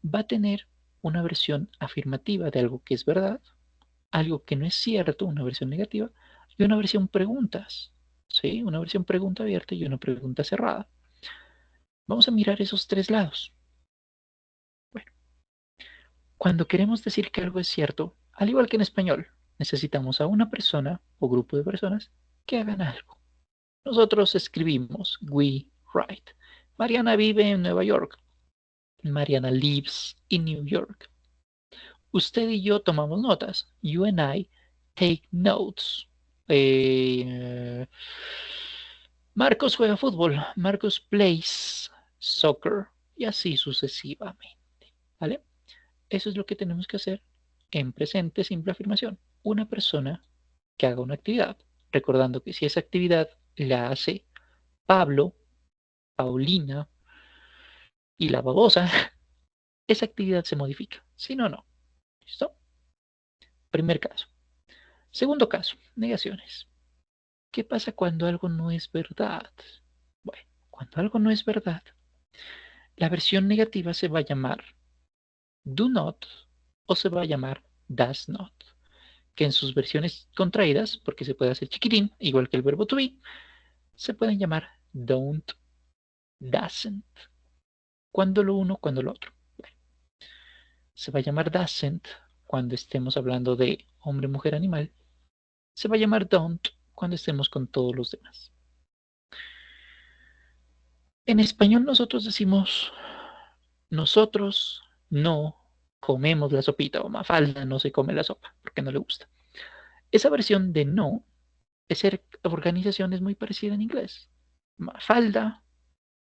va a tener una versión afirmativa de algo que es verdad, algo que no es cierto, una versión negativa, y una versión preguntas, ¿sí? Una versión pregunta abierta y una pregunta cerrada. Vamos a mirar esos tres lados. Bueno, cuando queremos decir que algo es cierto, al igual que en español, necesitamos a una persona o grupo de personas que hagan algo. Nosotros escribimos, we write. Mariana vive en Nueva York. Mariana lives in New York. Usted y yo tomamos notas. You and I take notes. Marcos juega fútbol. Marcos plays soccer. Y así sucesivamente. ¿Vale? Eso es lo que tenemos que hacer en presente simple afirmación. Una persona que haga una actividad. Recordando que si esa actividad la hace Pablo, Paulina y la babosa, esa actividad se modifica. Si no, no. ¿Listo? Primer caso. Segundo caso, negaciones. ¿Qué pasa cuando algo no es verdad? Bueno, cuando algo no es verdad, la versión negativa se va a llamar do not o se va a llamar does not, que en sus versiones contraídas, porque se puede hacer chiquitín, igual que el verbo to be, se pueden llamar don't, doesn't. Cuando lo uno, cuando lo otro. Bueno, se va a llamar doesn't cuando estemos hablando de hombre, mujer, animal. Se va a llamar don't cuando estemos con todos los demás. En español nosotros decimos, nosotros no comemos la sopita, o Mafalda no se come la sopa porque no le gusta. Esa versión de no, esa organización es muy parecida en inglés. Mafalda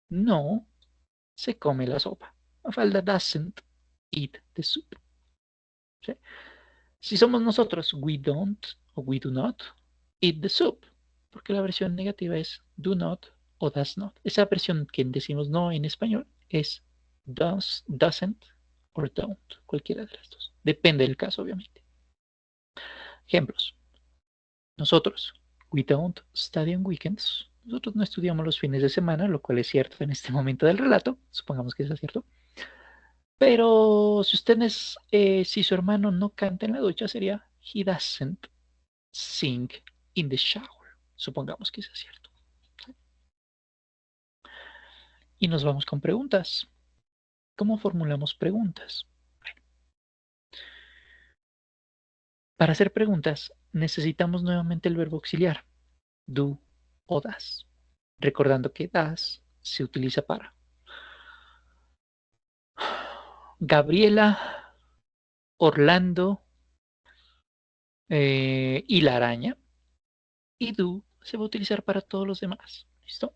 no se come la sopa. Mafalda doesn't eat the soup. ¿Sí? Si somos nosotros, we don't o we do not eat the soup, porque la versión negativa es do not o does not. Esa versión que decimos no en español es does, doesn't or don't, cualquiera de las dos. Depende del caso, obviamente. Ejemplos. Nosotros, we don't study on weekends. Nosotros no estudiamos los fines de semana, lo cual es cierto en este momento del relato. Supongamos que eso es cierto. Pero si ustedes, si su hermano no canta en la ducha, sería he doesn't sing in the shower. Supongamos que eso es cierto. Y nos vamos con preguntas. ¿Cómo formulamos preguntas? Bueno, para hacer preguntas necesitamos nuevamente el verbo auxiliar, do o das. Recordando que das se utiliza para Gabriela, Orlando y la araña. Y do se va a utilizar para todos los demás. ¿Listo?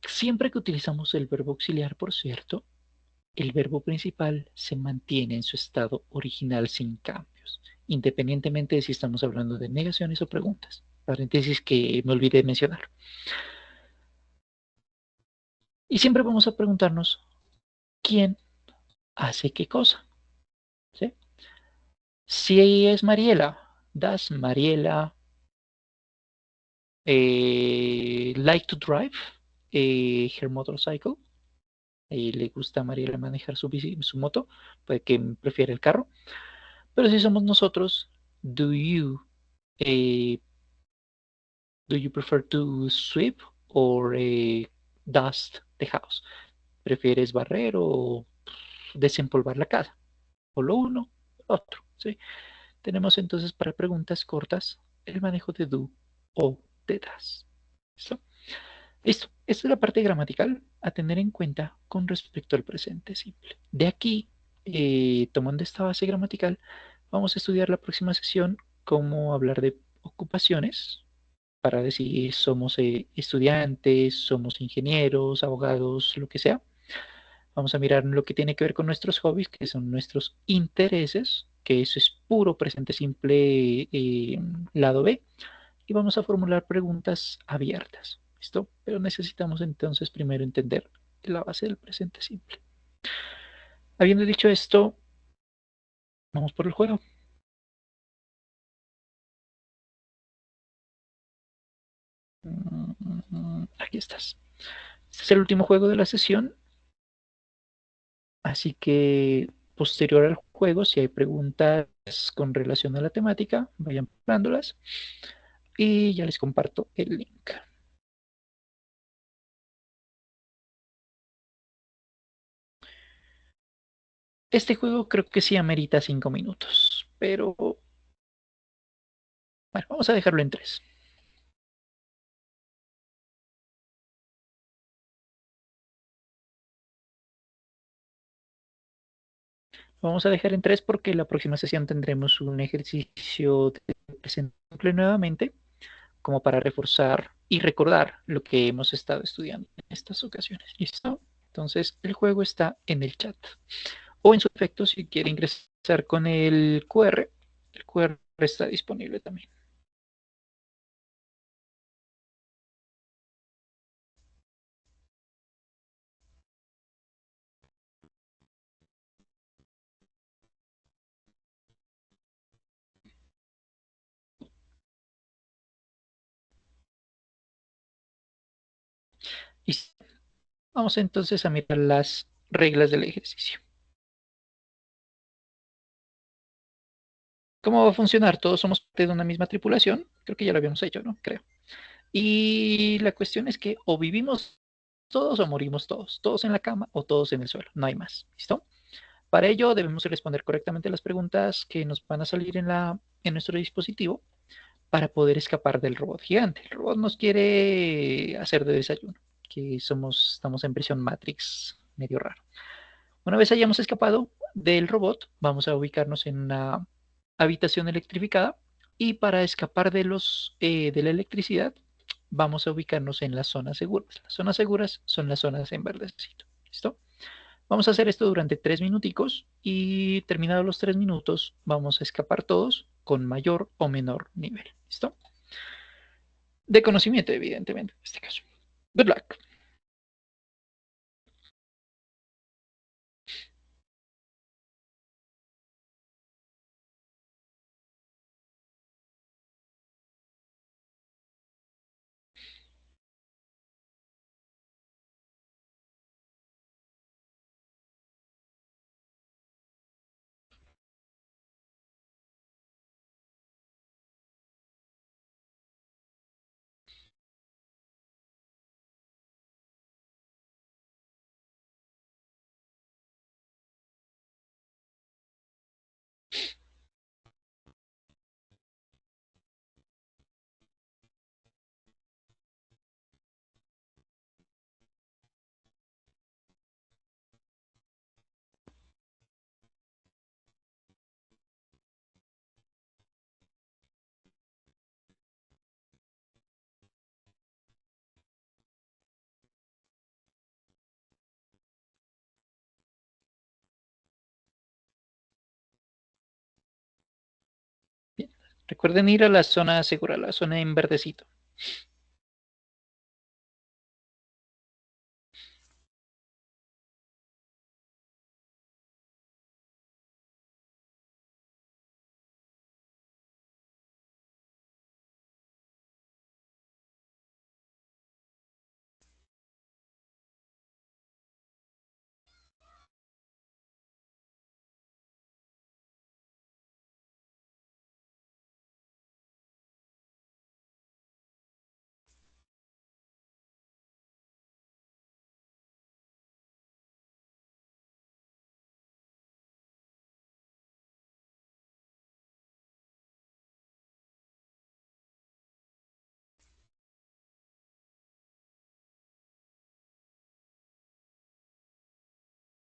Siempre que utilizamos el verbo auxiliar, por cierto, el verbo principal se mantiene en su estado original sin cambios, independientemente de si estamos hablando de negaciones o preguntas. Paréntesis que me olvidé de mencionar. Y siempre vamos a preguntarnos, ¿quién hace qué cosa? ¿Sí? Si es Mariela, does Mariela like to drive her motorcycle? Le gusta a Mariela manejar su moto, puede que prefiere el carro. Pero si somos nosotros, Do you eh, do you prefer to sweep or dust the house? ¿Prefieres barrer o desempolvar la casa? O lo uno, o lo otro, ¿sí? Tenemos entonces para preguntas cortas el manejo de do o de das. ¿Listo? Listo. Esta es la parte gramatical a tener en cuenta con respecto al presente simple. De aquí, tomando esta base gramatical, vamos a estudiar la próxima sesión cómo hablar de ocupaciones para decir somos estudiantes, somos ingenieros, abogados, lo que sea. Vamos a mirar lo que tiene que ver con nuestros hobbies, que son nuestros intereses, que eso es puro presente simple lado B. Y vamos a formular preguntas abiertas. ¿Listo? Pero necesitamos entonces primero entender la base del presente simple. Habiendo dicho esto, vamos por el juego. Aquí estás. Este es el último juego de la sesión, así que posterior al juego, si hay preguntas con relación a la temática, vayan preparándolas y ya les comparto el link. Este juego creo que sí amerita 5 minutos, pero bueno, vamos a dejarlo en 3. Vamos a dejar en 3 porque la próxima sesión tendremos un ejercicio de presente simple nuevamente, como para reforzar y recordar lo que hemos estado estudiando en estas ocasiones. ¿Listo? Entonces, el juego está en el chat. O en su efecto, si quiere ingresar con el QR está disponible también. Y vamos entonces a mirar las reglas del ejercicio. ¿Cómo va a funcionar? Todos somos parte de una misma tripulación. Creo que ya lo habíamos hecho, ¿no? Creo. Y la cuestión es que o vivimos todos o morimos todos. Todos en la cama o todos en el suelo. No hay más. ¿Listo? Para ello debemos responder correctamente las preguntas que nos van a salir en nuestro dispositivo para poder escapar del robot gigante. El robot nos quiere hacer de desayuno, que estamos en prisión Matrix, medio raro. Una vez hayamos escapado del robot, vamos a ubicarnos en una habitación electrificada y para escapar de la electricidad, vamos a ubicarnos en las zonas seguras. Las zonas seguras son las zonas en verdecito. ¿Listo? Vamos a hacer esto durante 3 minuticos y terminados los 3 minutos, vamos a escapar todos con mayor o menor nivel. ¿Listo? De conocimiento, evidentemente, en este caso. Good luck. Bien. Recuerden ir a la zona segura, la zona en verdecito.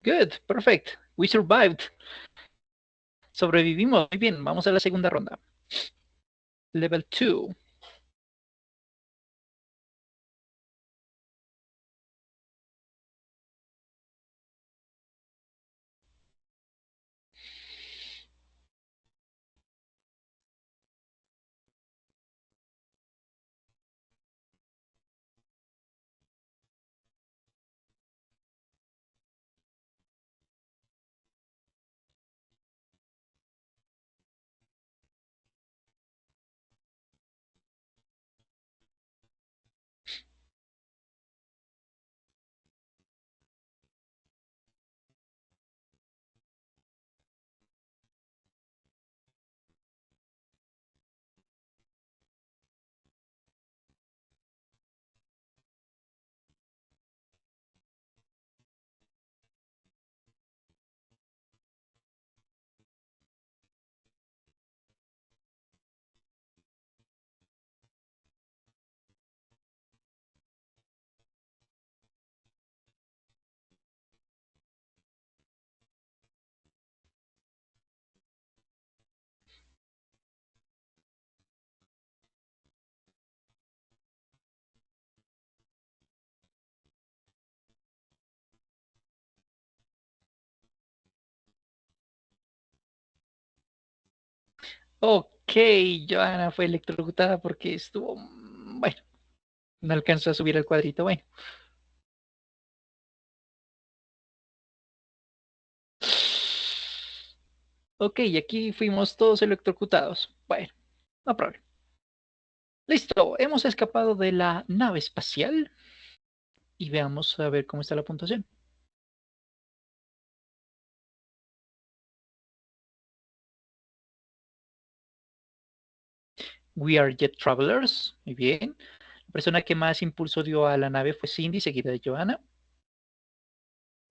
Good, perfect. We survived. Sobrevivimos. Muy bien, vamos a la segunda ronda. Level 2. Ok, Joana fue electrocutada porque estuvo... Bueno, no alcanzó a subir el cuadrito. Bueno. Ok, aquí fuimos todos electrocutados. Bueno, no problema. Listo, hemos escapado de la nave espacial y veamos a ver cómo está la puntuación. We are Jet Travelers. Muy bien. La persona que más impulso dio a la nave fue Cindy, seguida de Johanna.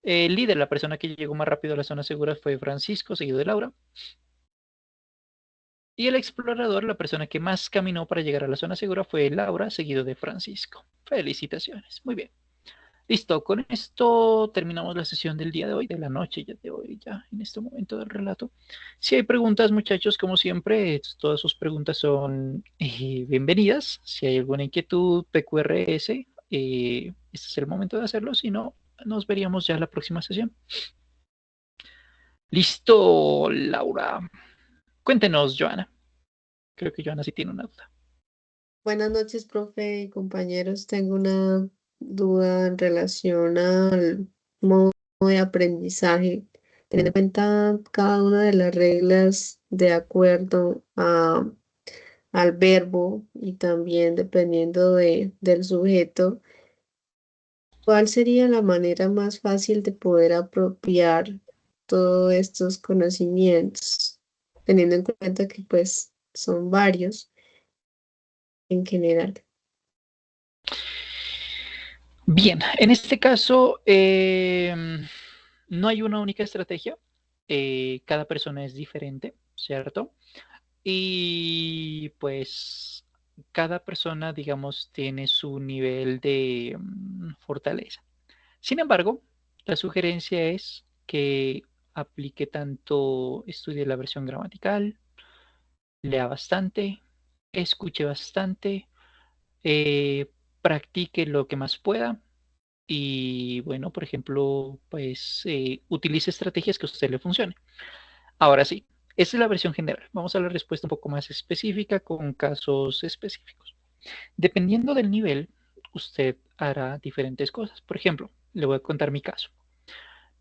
El líder, la persona que llegó más rápido a la zona segura fue Francisco, seguido de Laura. Y el explorador, la persona que más caminó para llegar a la zona segura fue Laura, seguido de Francisco. Felicitaciones. Muy bien. Listo, con esto terminamos la sesión del día de hoy, de la noche ya de hoy, ya en este momento del relato. Si hay preguntas, muchachos, como siempre, todas sus preguntas son bienvenidas. Si hay alguna inquietud, PQRS, este es el momento de hacerlo. Si no, nos veríamos ya en la próxima sesión. Listo, Laura. Cuéntenos, Joana. Creo que Joana sí tiene una duda. Buenas noches, profe y compañeros. Tengo una duda en relación al modo de aprendizaje, teniendo en cuenta cada una de las reglas de acuerdo al verbo y también dependiendo del sujeto. ¿Cuál sería la manera más fácil de poder apropiar todos estos conocimientos, teniendo en cuenta que pues son varios en general? Bien, en este caso no hay una única estrategia. Cada persona es diferente, ¿cierto? Y pues cada persona, digamos, tiene su nivel de fortaleza. Sin embargo, la sugerencia es que aplique tanto, estudie la versión gramatical, lea bastante, escuche bastante, eh, practique lo que más pueda y bueno, por ejemplo, pues utilice estrategias que a usted le funcione. Ahora sí, esa es la versión general. Vamos a la respuesta un poco más específica con casos específicos. Dependiendo del nivel, usted hará diferentes cosas. Por ejemplo, le voy a contar mi caso.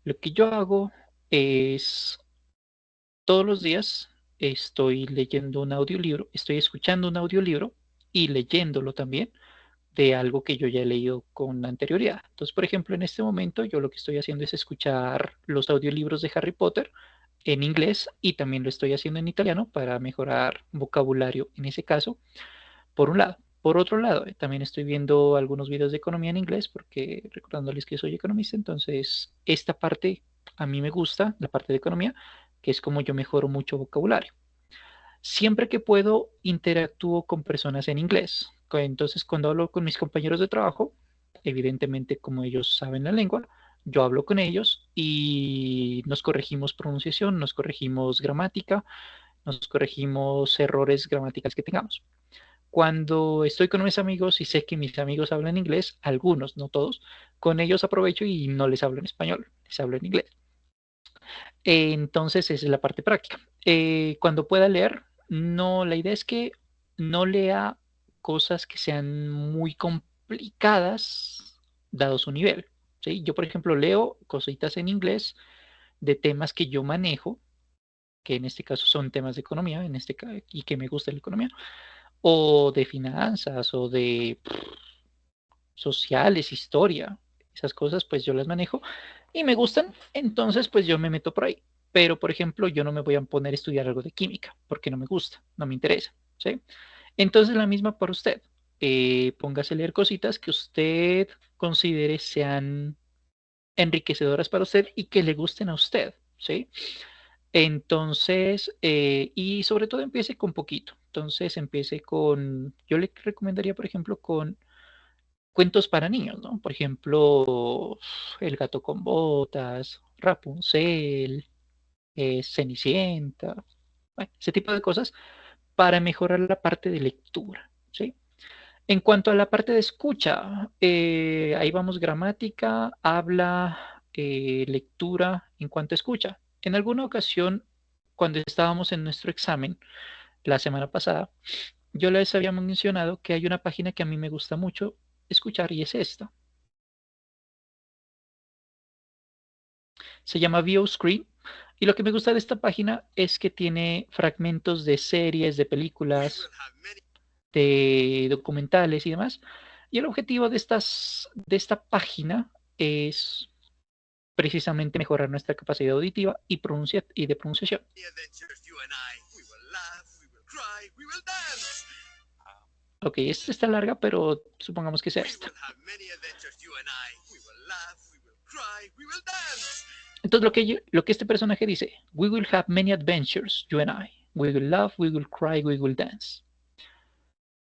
Lo que yo hago es todos los días estoy leyendo un audiolibro, estoy escuchando un audiolibro y leyéndolo también de algo que yo ya he leído con anterioridad. Entonces, por ejemplo, en este momento yo lo que estoy haciendo es escuchar los audiolibros de Harry Potter en inglés y también lo estoy haciendo en italiano para mejorar vocabulario en ese caso, por un lado. Por otro lado, también estoy viendo algunos videos de economía en inglés porque recordándoles que soy economista, entonces esta parte a mí me gusta, la parte de economía, que es como yo mejoro mucho vocabulario. Siempre que puedo, interactúo con personas en inglés. Entonces, cuando hablo con mis compañeros de trabajo, evidentemente, como ellos saben la lengua, yo hablo con ellos y nos corregimos pronunciación, nos corregimos gramática, nos corregimos errores gramaticales que tengamos. Cuando estoy con mis amigos y sé que mis amigos hablan inglés, algunos, no todos, con ellos aprovecho y no les hablo en español, les hablo en inglés. Entonces, esa es la parte práctica. Cuando pueda leer, no, la idea es que no lea cosas que sean muy complicadas dado su nivel. ¿Sí? Yo, por ejemplo, leo cositas en inglés de temas que yo manejo, que en este caso son temas de economía, y que me gusta la economía, o de finanzas, o de sociales, historia, esas cosas, pues yo las manejo y me gustan, entonces pues yo me meto por ahí. Pero, por ejemplo, yo no me voy a poner a estudiar algo de química porque no me gusta, no me interesa, ¿sí? Entonces, la misma para usted. Póngase a leer cositas que usted considere sean enriquecedoras para usted y que le gusten a usted, ¿sí? Entonces, y sobre todo empiece con poquito. Entonces, empiece con, yo le recomendaría, por ejemplo, con cuentos para niños, ¿no? Por ejemplo, El gato con botas, Rapunzel, Cenicienta, bueno, ese tipo de cosas para mejorar la parte de lectura, ¿sí? En cuanto a la parte de escucha, ahí vamos gramática, habla, lectura, en cuanto a escucha. En alguna ocasión, cuando estábamos en nuestro examen la semana pasada, yo les había mencionado que hay una página que a mí me gusta mucho escuchar y es esta. Se llama ViewScreen. Y lo que me gusta de esta página es que tiene fragmentos de series, de películas, de documentales y demás. Y el objetivo de esta página es precisamente mejorar nuestra capacidad auditiva y de pronunciación. Ok, esta está larga, pero supongamos que sea esta. Entonces, lo que este personaje dice, we will have many adventures, you and I. We will laugh, we will cry, we will dance.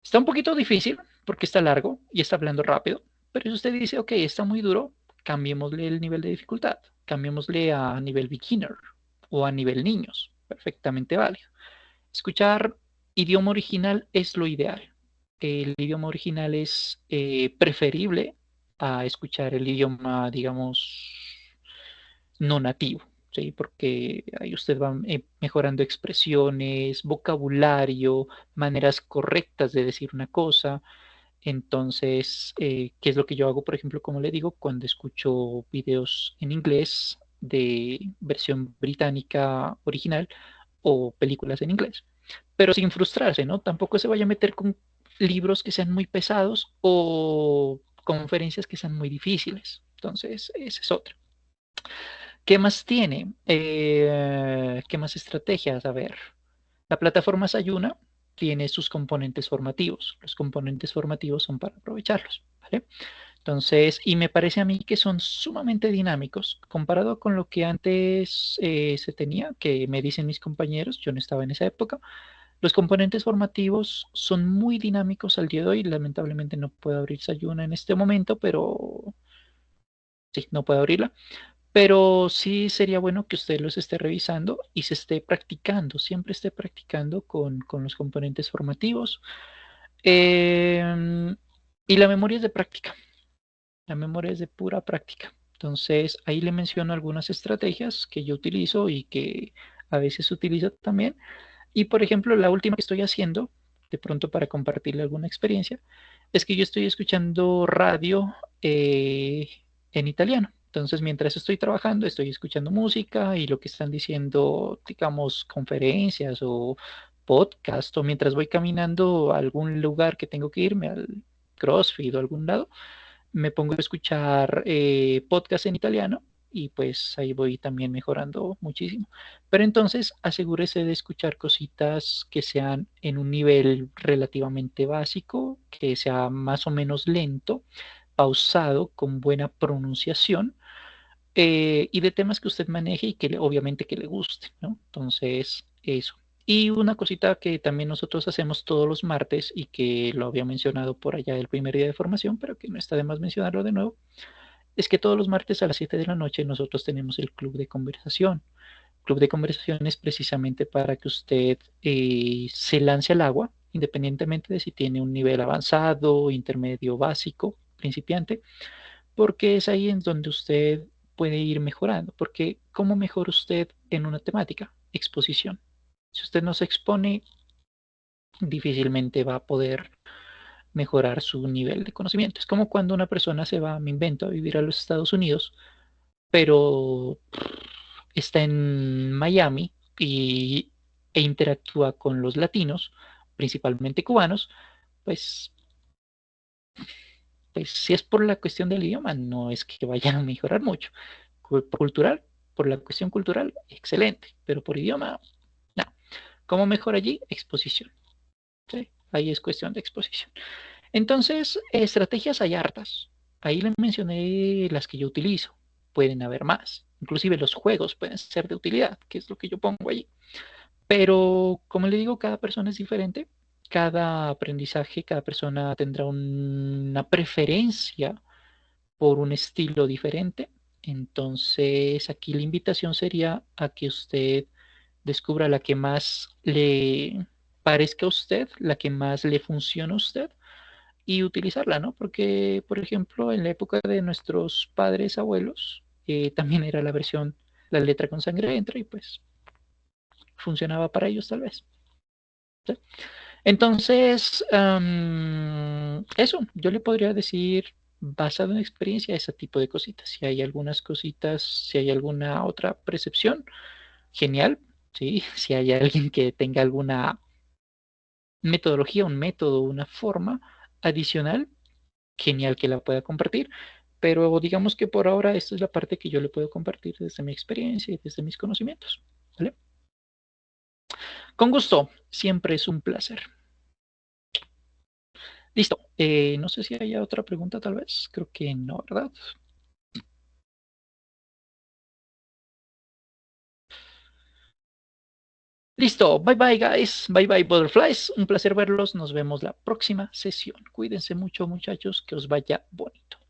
Está un poquito difícil porque está largo y está hablando rápido, pero si usted dice, ok, está muy duro, cambiémosle el nivel de dificultad, cambiémosle a nivel beginner o a nivel niños, perfectamente válido. Escuchar idioma original es lo ideal. El idioma original es preferible a escuchar el idioma, digamos, no nativo, ¿sí? Porque ahí usted va mejorando expresiones, vocabulario, maneras correctas de decir una cosa. Entonces, ¿qué es lo que yo hago, por ejemplo, como le digo, cuando escucho videos en inglés de versión británica original o películas en inglés? Pero sin frustrarse, ¿no? Tampoco se vaya a meter con libros que sean muy pesados o conferencias que sean muy difíciles. Entonces, esa es otra. ¿Qué más tiene? ¿Qué más estrategias? A ver, la plataforma Sayuna tiene sus componentes formativos. Los componentes formativos son para aprovecharlos, ¿vale? Entonces, y me parece a mí que son sumamente dinámicos comparado con lo que antes se tenía, que me dicen mis compañeros, yo no estaba en esa época. Los componentes formativos son muy dinámicos al día de hoy. Lamentablemente no puedo abrir Sayuna en este momento, pero sí, no puedo abrirla. Pero sí sería bueno que usted los esté revisando y se esté practicando, siempre esté practicando con los componentes formativos. Eh, y la memoria es de práctica, la memoria es de pura práctica. Entonces, ahí le menciono algunas estrategias que yo utilizo y que a veces utilizo también. Y por ejemplo, la última que estoy haciendo, de pronto para compartirle alguna experiencia, es que yo estoy escuchando radio en italiano. Entonces, mientras estoy trabajando, estoy escuchando música y lo que están diciendo, digamos, conferencias o podcast, o mientras voy caminando a algún lugar que tengo que irme, al CrossFit o algún lado, me pongo a escuchar podcast en italiano y pues ahí voy también mejorando muchísimo. Pero entonces asegúrese de escuchar cositas que sean en un nivel relativamente básico, que sea más o menos lento, pausado, con buena pronunciación y de temas que usted maneje y que obviamente que le guste, ¿no? Entonces, eso. Y una cosita que también nosotros hacemos todos los martes y que lo había mencionado por allá el primer día de formación, pero que no está de más mencionarlo de nuevo, es que todos los martes a las 7 de la noche nosotros tenemos el club de conversación. Club de conversación es precisamente para que usted se lance al agua, independientemente de si tiene un nivel avanzado, intermedio, básico, principiante, porque es ahí en donde usted puede ir mejorando. Porque ¿cómo mejora usted en una temática? Exposición. Si usted no se expone, difícilmente va a poder mejorar su nivel de conocimiento. Es como cuando una persona se va, me invento, a vivir a los Estados Unidos, pero está en Miami e interactúa con los latinos, principalmente cubanos, pues, pues si es por la cuestión del idioma, no es que vayan a mejorar mucho. Cultural, por la cuestión cultural, excelente, pero por idioma, no. ¿Cómo mejora allí? Exposición. ¿Sí? Ahí es cuestión de exposición. Entonces, estrategias hay hartas. Ahí les mencioné las que yo utilizo. Pueden haber más. Inclusive los juegos pueden ser de utilidad, que es lo que yo pongo allí. Pero, como le digo, cada persona es diferente. Cada aprendizaje, cada persona tendrá una preferencia por un estilo diferente. Entonces, aquí la invitación sería a que usted descubra la que más le parezca a usted, la que más le funcione a usted y utilizarla, ¿no? Porque, por ejemplo, en la época de nuestros padres, abuelos, también era la versión, la letra con sangre entra y pues funcionaba para ellos tal vez. ¿Sí? Entonces, eso, yo le podría decir, basado en experiencia, ese tipo de cositas. Si hay algunas cositas, si hay alguna otra percepción, genial, ¿sí? Si hay alguien que tenga alguna metodología, un método, una forma adicional, genial que la pueda compartir. Pero digamos que por ahora esta es la parte que yo le puedo compartir desde mi experiencia y desde mis conocimientos. ¿Vale? Con gusto, siempre es un placer. Listo. No sé si hay otra pregunta tal vez. Creo que no, ¿verdad? Listo. Bye bye, guys. Bye bye, butterflies. Un placer verlos. Nos vemos la próxima sesión. Cuídense mucho, muchachos. Que os vaya bonito.